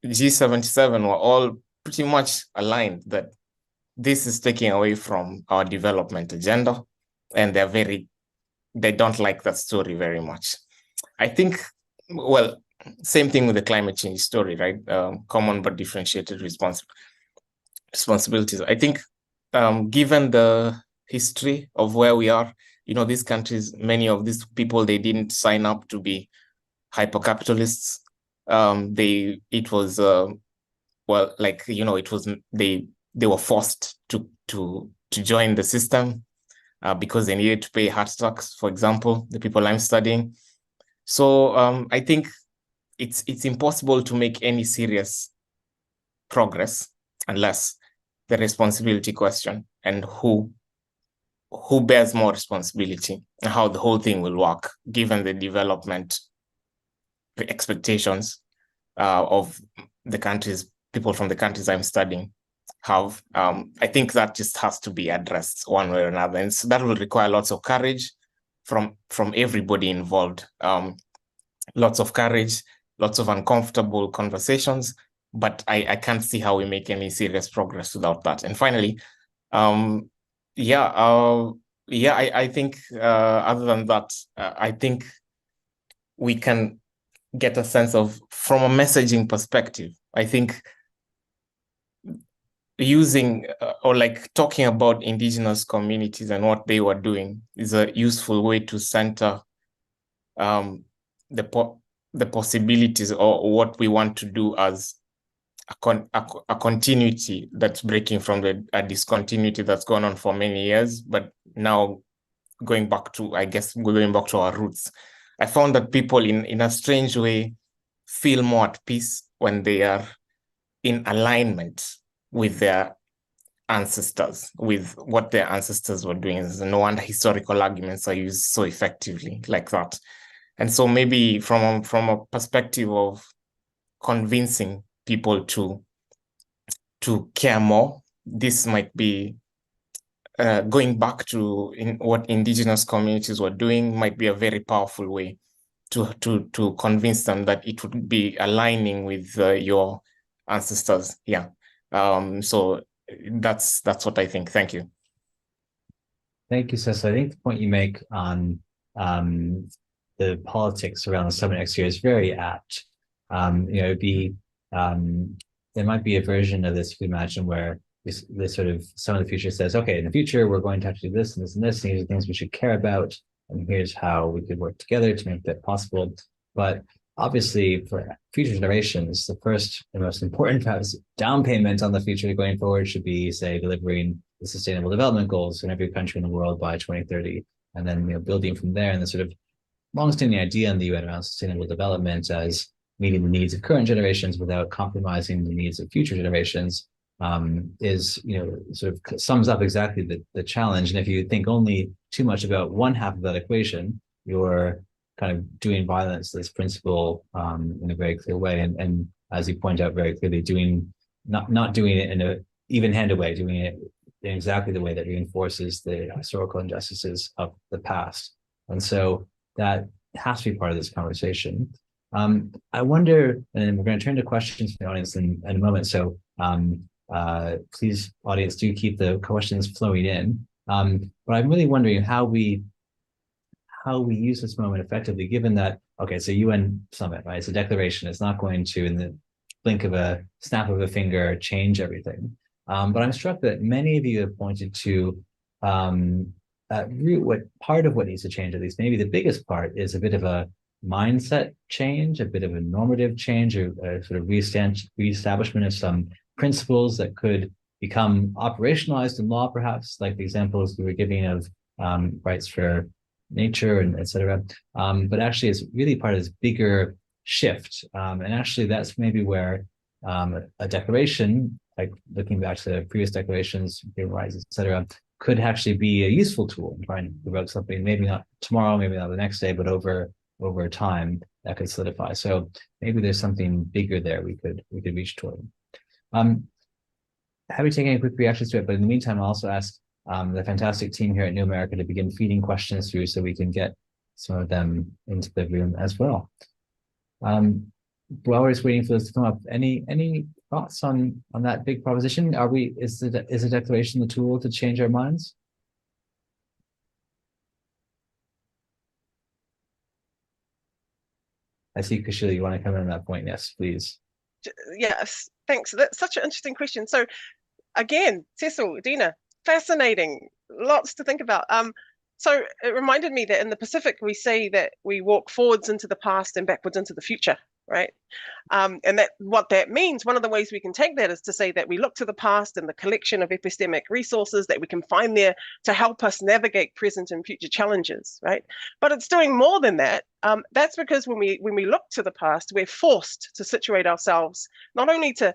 G77 were all pretty much aligned that this is taking away from our development agenda, and they don't like that story very much. I think, well, same thing with the climate change story, right? Common but differentiated responsibilities. I think, given the history of where we are, these countries, many of these people, they didn't sign up to be hyper-capitalists. They were forced to join the system because they needed to pay hard tax, for example, the people I'm studying. So I think it's impossible to make any serious progress unless the responsibility question and who bears more responsibility and how the whole thing will work, given the development expectations of the countries, people from the countries I'm studying have. I think that just has to be addressed one way or another, and so that will require lots of courage from everybody involved. Lots of courage, lots of uncomfortable conversations, but I can't see how we make any serious progress without that. And finally, I think other than that, I think we can get a sense of, from a messaging perspective, I think using talking about Indigenous communities and what they were doing is a useful way to center the possibilities, or what we want to do as a continuity that's breaking from a discontinuity that's gone on for many years, but now going back to our roots. I found that people in a strange way feel more at peace when they are in alignment with their ancestors with what their ancestors were doing. No wonder historical arguments are used so effectively like that. And so maybe from a perspective of convincing people to care more, this might be going back to what indigenous communities were doing might be a very powerful way to convince them that it would be aligning with your ancestors. Yeah. So that's what I think. Thank you. Thank you, Cecil. I think the point you make on the politics around the summit next year is very apt. It'd be there might be a version of this, if you imagine, where this sort of some of the future says, okay, in the future we're going to have to do this and this and this. And these are things we should care about, and here's how we could work together to make that possible. But obviously, for future generations, the first and most important, perhaps, down payment on the future going forward should be, say, delivering the Sustainable Development Goals in every country in the world by 2030, and then building from there. And the sort of longstanding idea in the UN around sustainable development as meeting the needs of current generations without compromising the needs of future generations is, sort of sums up exactly the challenge. And if you think only too much about one half of that equation, you're kind of doing violence to this principle in a very clear way. And as you point out very clearly, not doing it in a even-handed way, doing it in exactly the way that reinforces the historical injustices of the past. And so that has to be part of this conversation. I wonder, and we're going to turn to questions from the audience in a moment. So please, audience, do keep the questions flowing in. But I'm really wondering how we use this moment effectively, given that, okay, it's a UN summit, right? It's a declaration. It's not going to, in the blink of a snap of a finger, change everything. But I'm struck that many of you have pointed to what part of what needs to change, at least maybe the biggest part, is a bit of a mindset change, a bit of a normative change, or a sort of reestablishment of some principles that could become operationalized in law, perhaps, like the examples we were giving of rights for nature and et cetera. But actually, it's really part of this bigger shift. And actually, that's maybe where a declaration, like looking back to the previous declarations, human rights, et cetera, could actually be a useful tool in trying to provoke something, maybe not tomorrow, maybe not the next day, but over time that could solidify. So maybe there's something bigger there we could reach toward. Happy to take any quick reactions to it, but in the meantime, I'll also ask the fantastic team here at New America to begin feeding questions through so we can get some of them into the room as well. While we're just waiting for this to come up, any thoughts on that big proposition? Is the declaration the tool to change our minds? I see, Kashila, you want to come in on that point? Yes, please. Yes, thanks. That's such an interesting question. So again, Cecil, Dina, fascinating, lots to think about. So it reminded me that in the Pacific, we say that we walk forwards into the past and backwards into the future, right? And that what that means, one of the ways we can take that is to say that we look to the past and the collection of epistemic resources that we can find there to help us navigate present and future challenges, right? But it's doing more than that. That's because when we look to the past, we're forced to situate ourselves not only to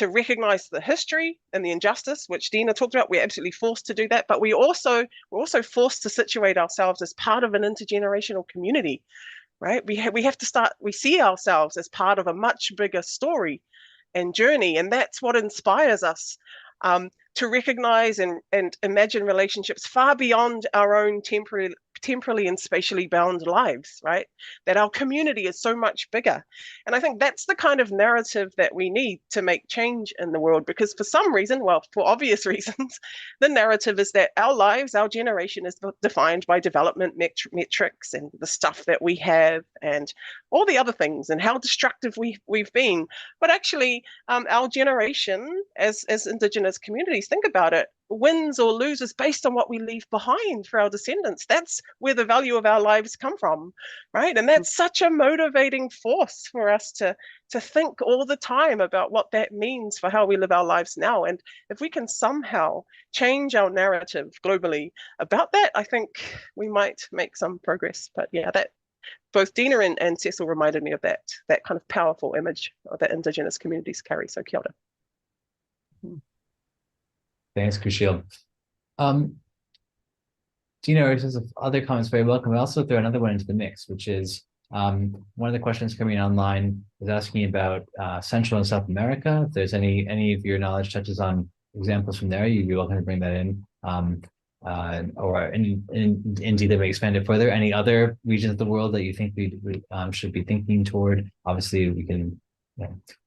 recognize the history and the injustice, which Dina talked about. We're absolutely forced to do that, but we're also forced to situate ourselves as part of an intergenerational community, right? We have to we see ourselves as part of a much bigger story and journey, and that's what inspires us to recognize and imagine relationships far beyond our own temporally and spatially bound lives, right? That our community is so much bigger. And I think that's the kind of narrative that we need to make change in the world, because for some reason, well, for obvious reasons, the narrative is that our lives, our generation is defined by development metrics and the stuff that we have and all the other things and how destructive we've been. But actually, our generation as Indigenous communities, think about it, wins or loses based on what we leave behind for our descendants. That's where the value of our lives come from, right? And that's such a motivating force for us to think all the time about what that means for how we live our lives now. And if we can somehow change our narrative globally about that, I think we might make some progress. But yeah, that both Dina and Cecil reminded me of that kind of powerful image that Indigenous communities carry. So kia ora. Thanks, Kushil. Dina, or just other comments, very welcome. I'll also throw another one into the mix, which is one of the questions coming online is asking about Central and South America. If there's any of your knowledge touches on examples from there, you'd be welcome to bring that in. Or indeed, that may expand it further. Any other regions of the world that you think we should be thinking toward? Obviously, we can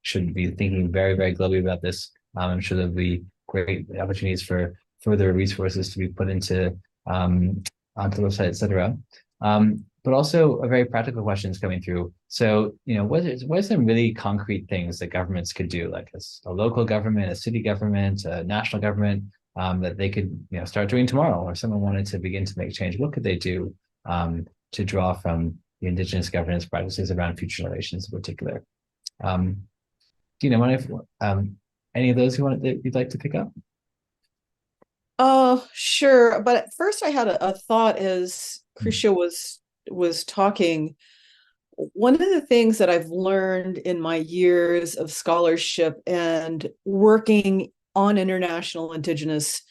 should be thinking very, very globally about this. I'm sure there'll be great opportunities for further resources to be put into onto the website, etc. But also a very practical questions coming through. So, what are some really concrete things that governments could do, like a local government, a city government, a national government, that they could start doing tomorrow, or someone wanted to begin to make change? What could they do to draw from the indigenous governance practices around future generations in particular? Any of those you'd like to pick up? Sure. But at first I had a thought as Krisha was talking. One of the things that I've learned in my years of scholarship and working on international indigenous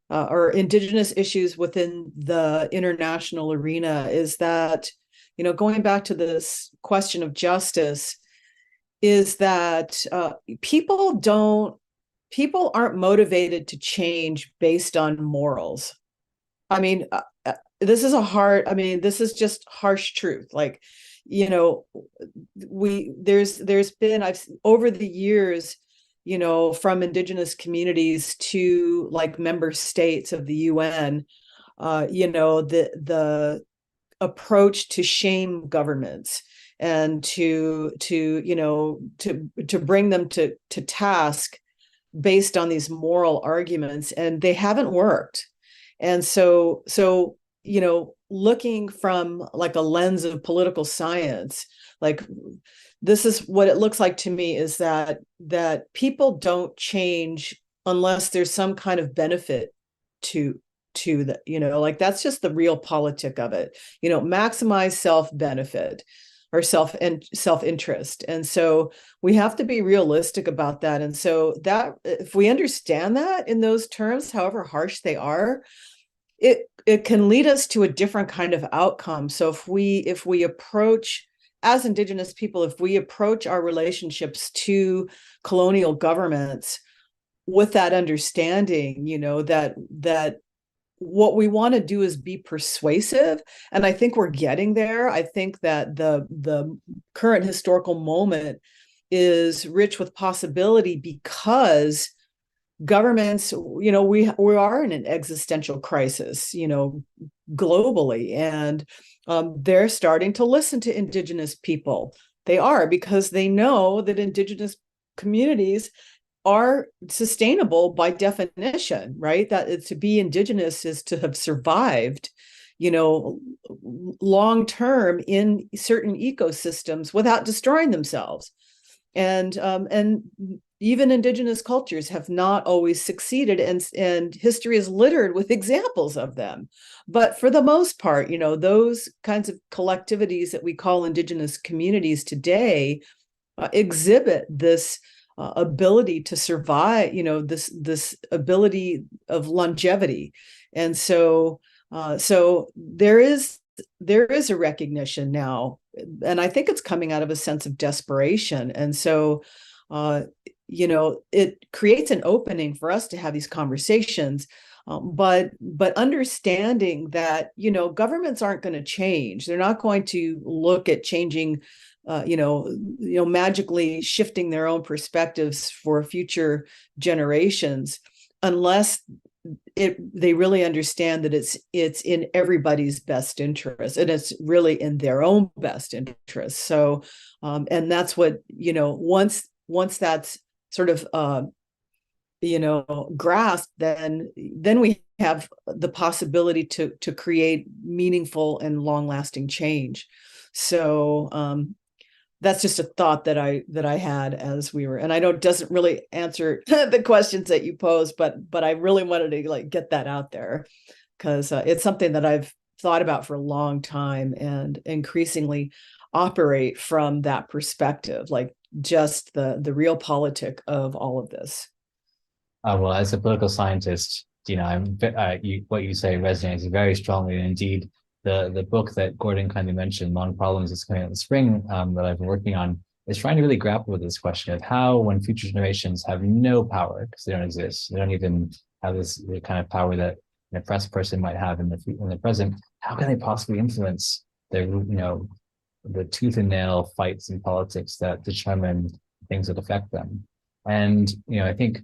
or indigenous issues within the international arena is that, going back to this question of justice, is that people aren't motivated to change based on morals. I mean, this is just harsh truth. Like, there's been, over the years, from indigenous communities to like member states of the UN, the approach to shame governments and to bring them to task based on these moral arguments, and they haven't worked. And so looking from like a lens of political science, like this is what it looks like to me, is that people don't change unless there's some kind of benefit to the, like that's just the real politic of it, maximize self-benefit or self-interest. And so we have to be realistic about that. And so that if we understand that in those terms, however harsh they are, it can lead us to a different kind of outcome. So if we approach, as indigenous people, if we approach our relationships to colonial governments with that understanding, that what we want to do is be persuasive. And I think we're getting there. I think that the current historical moment is rich with possibility because governments, we are in an existential crisis, globally, and they're starting to listen to indigenous people. They are, because they know that indigenous communities are sustainable by definition, right? That to be indigenous is to have survived, long term in certain ecosystems without destroying themselves. And even indigenous cultures have not always succeeded, and history is littered with examples of them. But for the most part, those kinds of collectivities that we call indigenous communities today exhibit this ability to survive, this ability of longevity. And so there is a recognition now, and I think it's coming out of a sense of desperation. And so it creates an opening for us to have these conversations, but understanding that governments aren't going to change. They're not going to look at changing, magically shifting their own perspectives for future generations unless they really understand that it's in everybody's best interest, and it's really in their own best interest. So, and that's what once that's sort of grasped, then we have the possibility to create meaningful and long-lasting change. So that's just a thought that I had as we were, and I know it doesn't really answer the questions that you posed, but I really wanted to get that out there, because it's something that I've thought about for a long time and increasingly operate from that perspective, like just the real politic of all of this. Well, as a political scientist, what you say resonates very strongly. And indeed, the book that Gordon kindly mentioned, Long Problems, is coming out in the spring, that I've been working on, is trying to really grapple with this question of how, when future generations have no power because they don't exist, they don't even have the kind of power that an oppressed person might have in the present, how can they possibly influence the tooth and nail fights in politics that determine things that affect them? And I think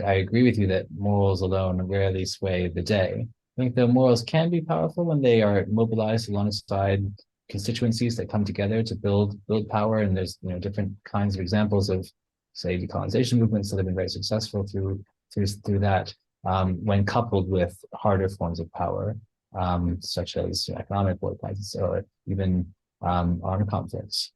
I agree with you that morals alone rarely sway the day. I think the morals can be powerful when they are mobilized alongside constituencies that come together to build power. And there's different kinds of examples of, say, decolonization movements that have been very successful through that, when coupled with harder forms of power, such as economic war crises or even armed conflicts.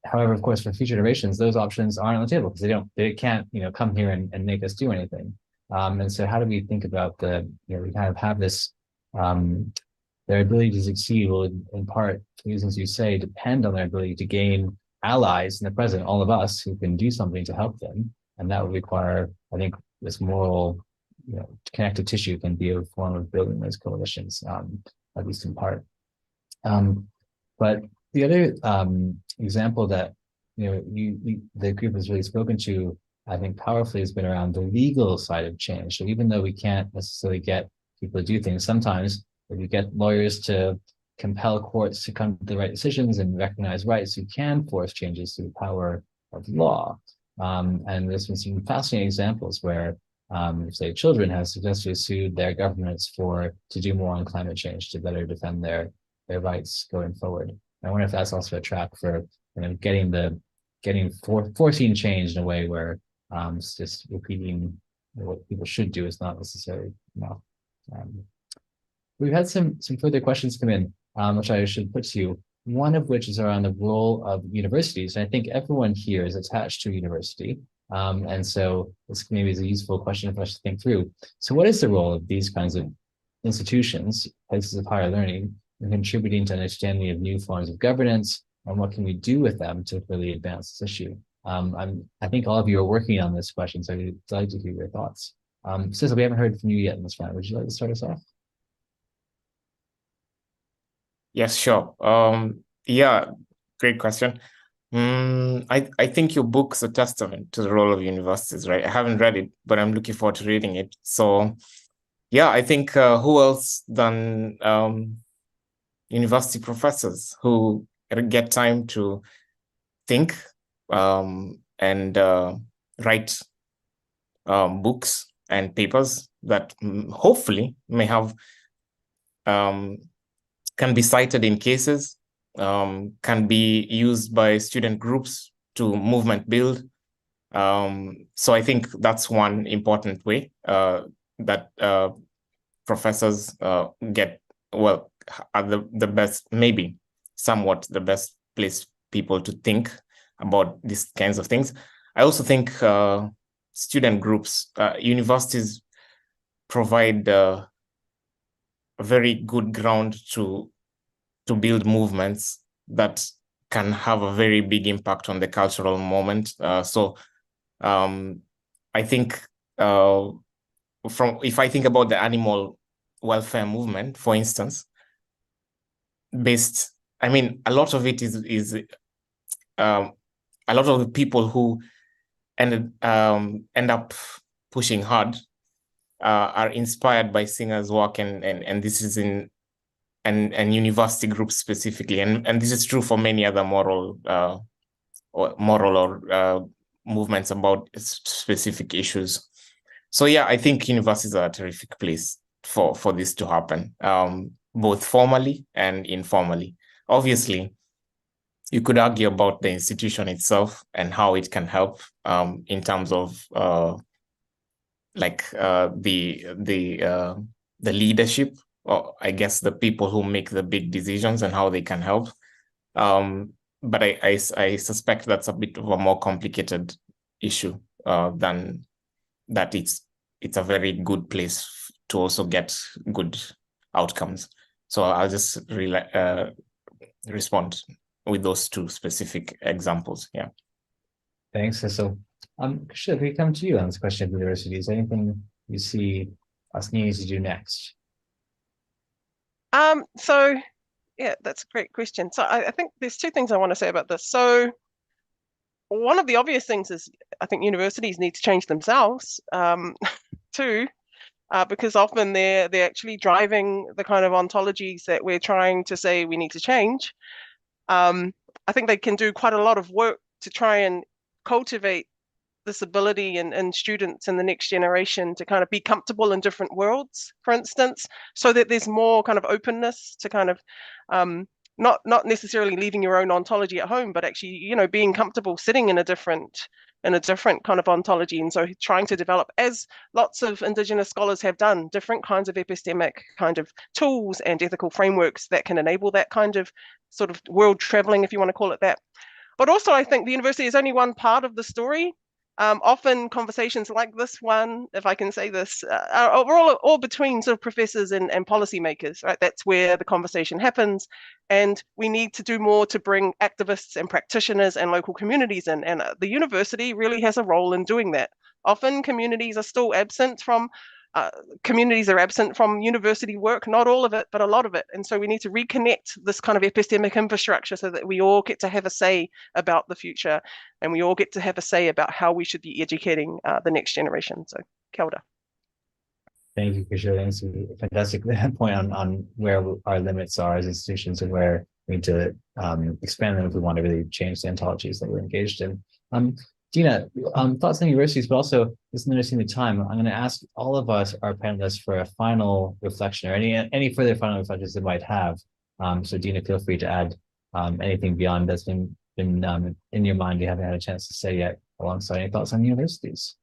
However, of course, for future generations, those options aren't on the table because they can't, come here and make us do anything. And so how do we think about we kind of have this, their ability to succeed will in part, as you say, depend on their ability to gain allies in the present, all of us who can do something to help them. And that would require, I think, this moral, connective tissue can be a form of building those coalitions, at least in part. But the other example that the group has really spoken to, I think, powerfully has been around the legal side of change. So even though we can't necessarily get people to do things, sometimes if you get lawyers to compel courts to come to the right decisions and recognize rights, you can force changes through the power of law. And there's been some fascinating examples where, say, children have successfully sued their governments to do more on climate change, to better defend their rights going forward. I wonder if that's also a track for forcing change in a way where it's just repeating what people should do is not necessarily enough. We've had some further questions come in, which I should put to you. One of which is around the role of universities. And I think everyone here is attached to a university. And so this maybe is a useful question for us to think through. So what is the role of these kinds of institutions, places of higher learning, in contributing to understanding of new forms of governance, and what can we do with them to really advance this issue? I think all of you are working on this question, so I'd like to hear your thoughts. Cecil, we haven't heard from you yet in this round. Would you like to start us off? Yes, sure. Yeah, great question. I think your book's a testament to the role of universities, right? I haven't read it, but I'm looking forward to reading it. So yeah, I think who else than university professors who get time to think and write books and papers that hopefully may have can be cited in cases, can be used by student groups to movement build. So I think that's one important way that professors get, well, are the best, maybe somewhat the best place people to think about these kinds of things. I also think student groups, universities provide a very good ground to build movements that can have a very big impact on the cultural moment. So I think if I think about the animal welfare movement, for instance, a lot of it is a lot of the people who end up pushing hard are inspired by Singer's work, and this is in and university groups specifically, and this is true for many other moral movements about specific issues. So yeah, I think universities are a terrific place for this to happen, both formally and informally. Obviously, you could argue about the institution itself and how it can help in terms of the leadership, or I guess the people who make the big decisions and how they can help. But I suspect that's a bit of a more complicated issue than that. It's a very good place to also get good outcomes. So I'll just respond with those two specific examples. Yeah. Thanks, Cecil. Should we come to you on this question of universities? Anything you see us needing to do next? So yeah, that's a great question. So I think there's two things I want to say about this. So one of the obvious things is I think universities need to change themselves too, because often they're actually driving the kind of ontologies that we're trying to say we need to change. I think they can do quite a lot of work to try and cultivate this ability in students in the next generation to kind of be comfortable in different worlds, for instance, so that there's more kind of openness to kind of not necessarily leaving your own ontology at home, but actually, you know, being comfortable sitting in a different kind of ontology. And so trying to develop, as lots of Indigenous scholars have done, different kinds of epistemic kind of tools and ethical frameworks that can enable that kind of sort of world traveling, if you want to call it that. But also, I think the university is only one part of the story. Often conversations like this one, if I can say this, are all between sort of professors and policymakers, right? That's where the conversation happens. And we need to do more to bring activists and practitioners and local communities in. And the university really has a role in doing that. Often communities are still absent from university work, not all of it, but a lot of it. And so we need to reconnect this kind of epistemic infrastructure so that we all get to have a say about the future, and we all get to have a say about how we should be educating the next generation. So, kia ora. Thank you for sharing. It's a fantastic point on where our limits are as institutions and where we need to expand them if we want to really change the ontologies that we're engaged in. Dina, thoughts on universities, but also just noticing the time. I'm going to ask all of us, our panelists, for a final reflection or any further final reflections they might have. So Dina, feel free to add anything beyond that's been in your mind you haven't had a chance to say yet, alongside any thoughts on universities.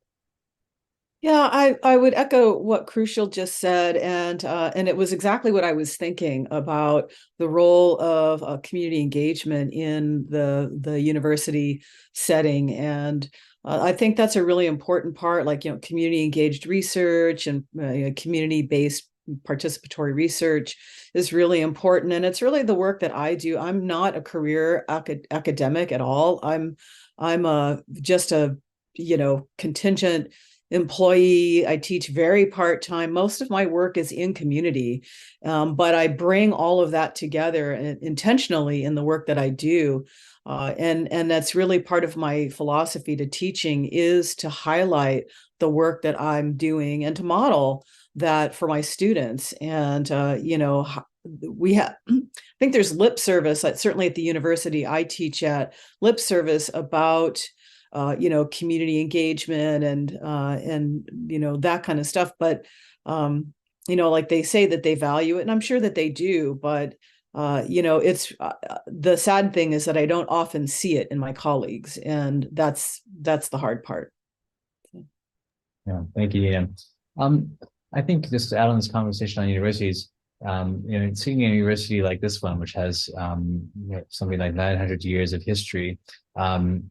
Yeah, I would echo what Crucial just said, and it was exactly what I was thinking about the role of community engagement in the university setting, and I think that's a really important part. Like, you know, community engaged research and community based participatory research is really important, and it's really the work that I do. I'm not a career academic at all. I'm just a contingent employee. I teach very part-time. Most of my work is in community, but I bring all of that together intentionally in the work that I do. And that's really part of my philosophy to teaching, is to highlight the work that I'm doing and to model that for my students. And, we have, I think there's lip service, certainly at the university I teach at, lip service about community engagement and that kind of stuff. But like they say that they value it, and I'm sure that they do. But it's the sad thing is that I don't often see it in my colleagues, and that's the hard part. Yeah, thank you, Ian. I think just to add on this conversation on universities, seeing a university like this one, which has something like 900 years of history,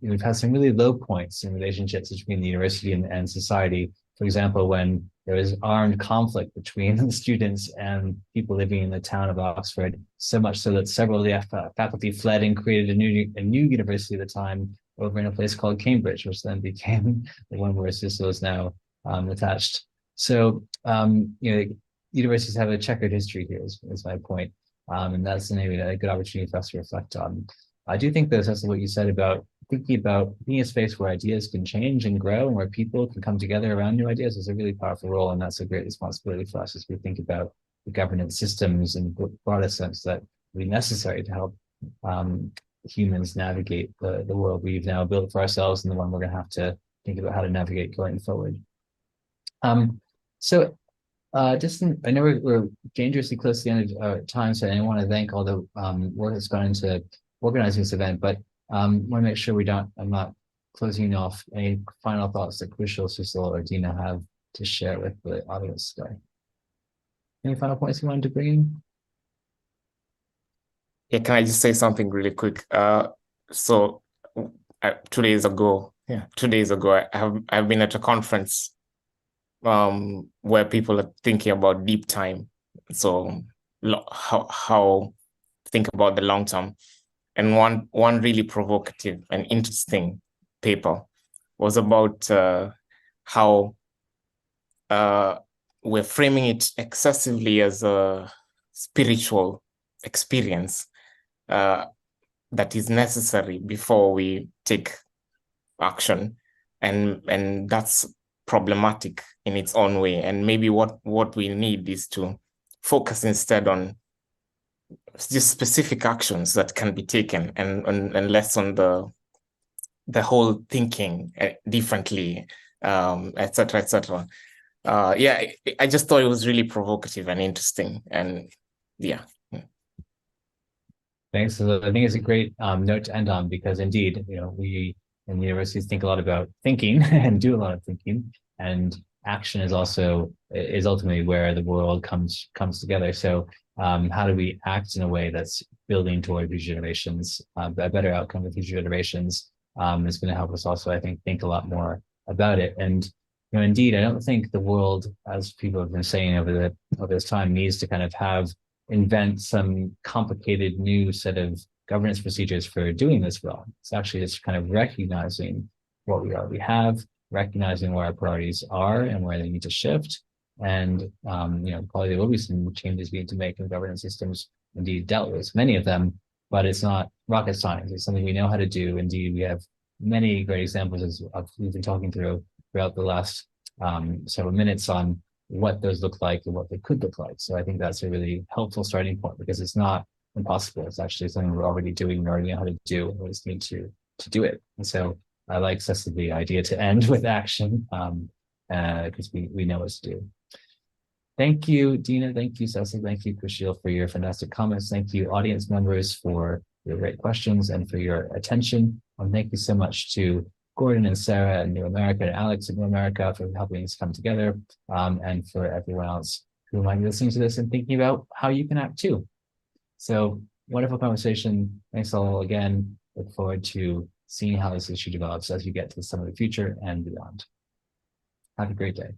we've had some really low points in relationships between the university and society. For example, when there was armed conflict between the students and people living in the town of Oxford, so much so that several of the faculty fled and created a new university at the time over in a place called Cambridge, which then became the one where CISL is now attached. So, universities have a checkered history here, is my point. And that's maybe a good opportunity for us to reflect on. I do think there's also what you said about thinking about being a space where ideas can change and grow and where people can come together around new ideas is a really powerful role. And that's a great responsibility for us as we think about the governance systems and the broader sense that will be necessary to help humans navigate the world we've now built for ourselves and the one we're going to have to think about how to navigate going forward. I know we're dangerously close to the end of our time, so I want to thank all the work that's gone into organizing this event, but want to make sure I'm not closing off any final thoughts that Crucial, Cecil, or Dina have to share with the audience today. Any final points you wanted to bring in? Yeah, can I just say something really quick? So 2 days ago, I've been at a conference where people are thinking about deep time. So how think about the long term. And one really provocative and interesting paper was about how we're framing it excessively as a spiritual experience that is necessary before we take action, and that's problematic in its own way. And maybe what we need is to focus instead on just specific actions that can be taken, and less on the whole thinking differently, etc., etc. Yeah, I just thought it was really provocative and interesting, and yeah. Thanks. I think it's a great note to end on, because indeed, we in universities think a lot about thinking and do a lot of thinking, and action is ultimately where the world comes together. So how do we act in a way that's building toward future generations, a better outcome for future generations, is going to help us also, I think a lot more about it. And indeed, I don't think the world, as people have been saying over this time, needs to kind of invent some complicated new set of governance procedures for doing this well. It's actually just kind of recognizing what we already have, recognizing where our priorities are and where they need to shift. And probably there will be some changes we need to make in governance systems. Indeed, doubtless many of them, but it's not rocket science. It's something we know how to do. Indeed, we have many great examples, as we've been talking throughout the last several minutes, on what those look like and what they could look like. So I think that's a really helpful starting point, because it's not impossible. It's actually something we're already doing. We already know how to do. We just need to do it. And so I like the idea to end with action, because we know what to do. Thank you, Dina. Thank you, Cecily. Thank you, Kushil, for your fantastic comments. Thank you, audience members, for your great questions and for your attention. And thank you so much to Gordon and Sarah and New America, and Alex at New America, for helping us come together, and for everyone else who might be listening to this and thinking about how you can act too. So wonderful conversation. Thanks all again. Look forward to seeing how this issue develops as you get to the Summit of the Future and beyond. Have a great day.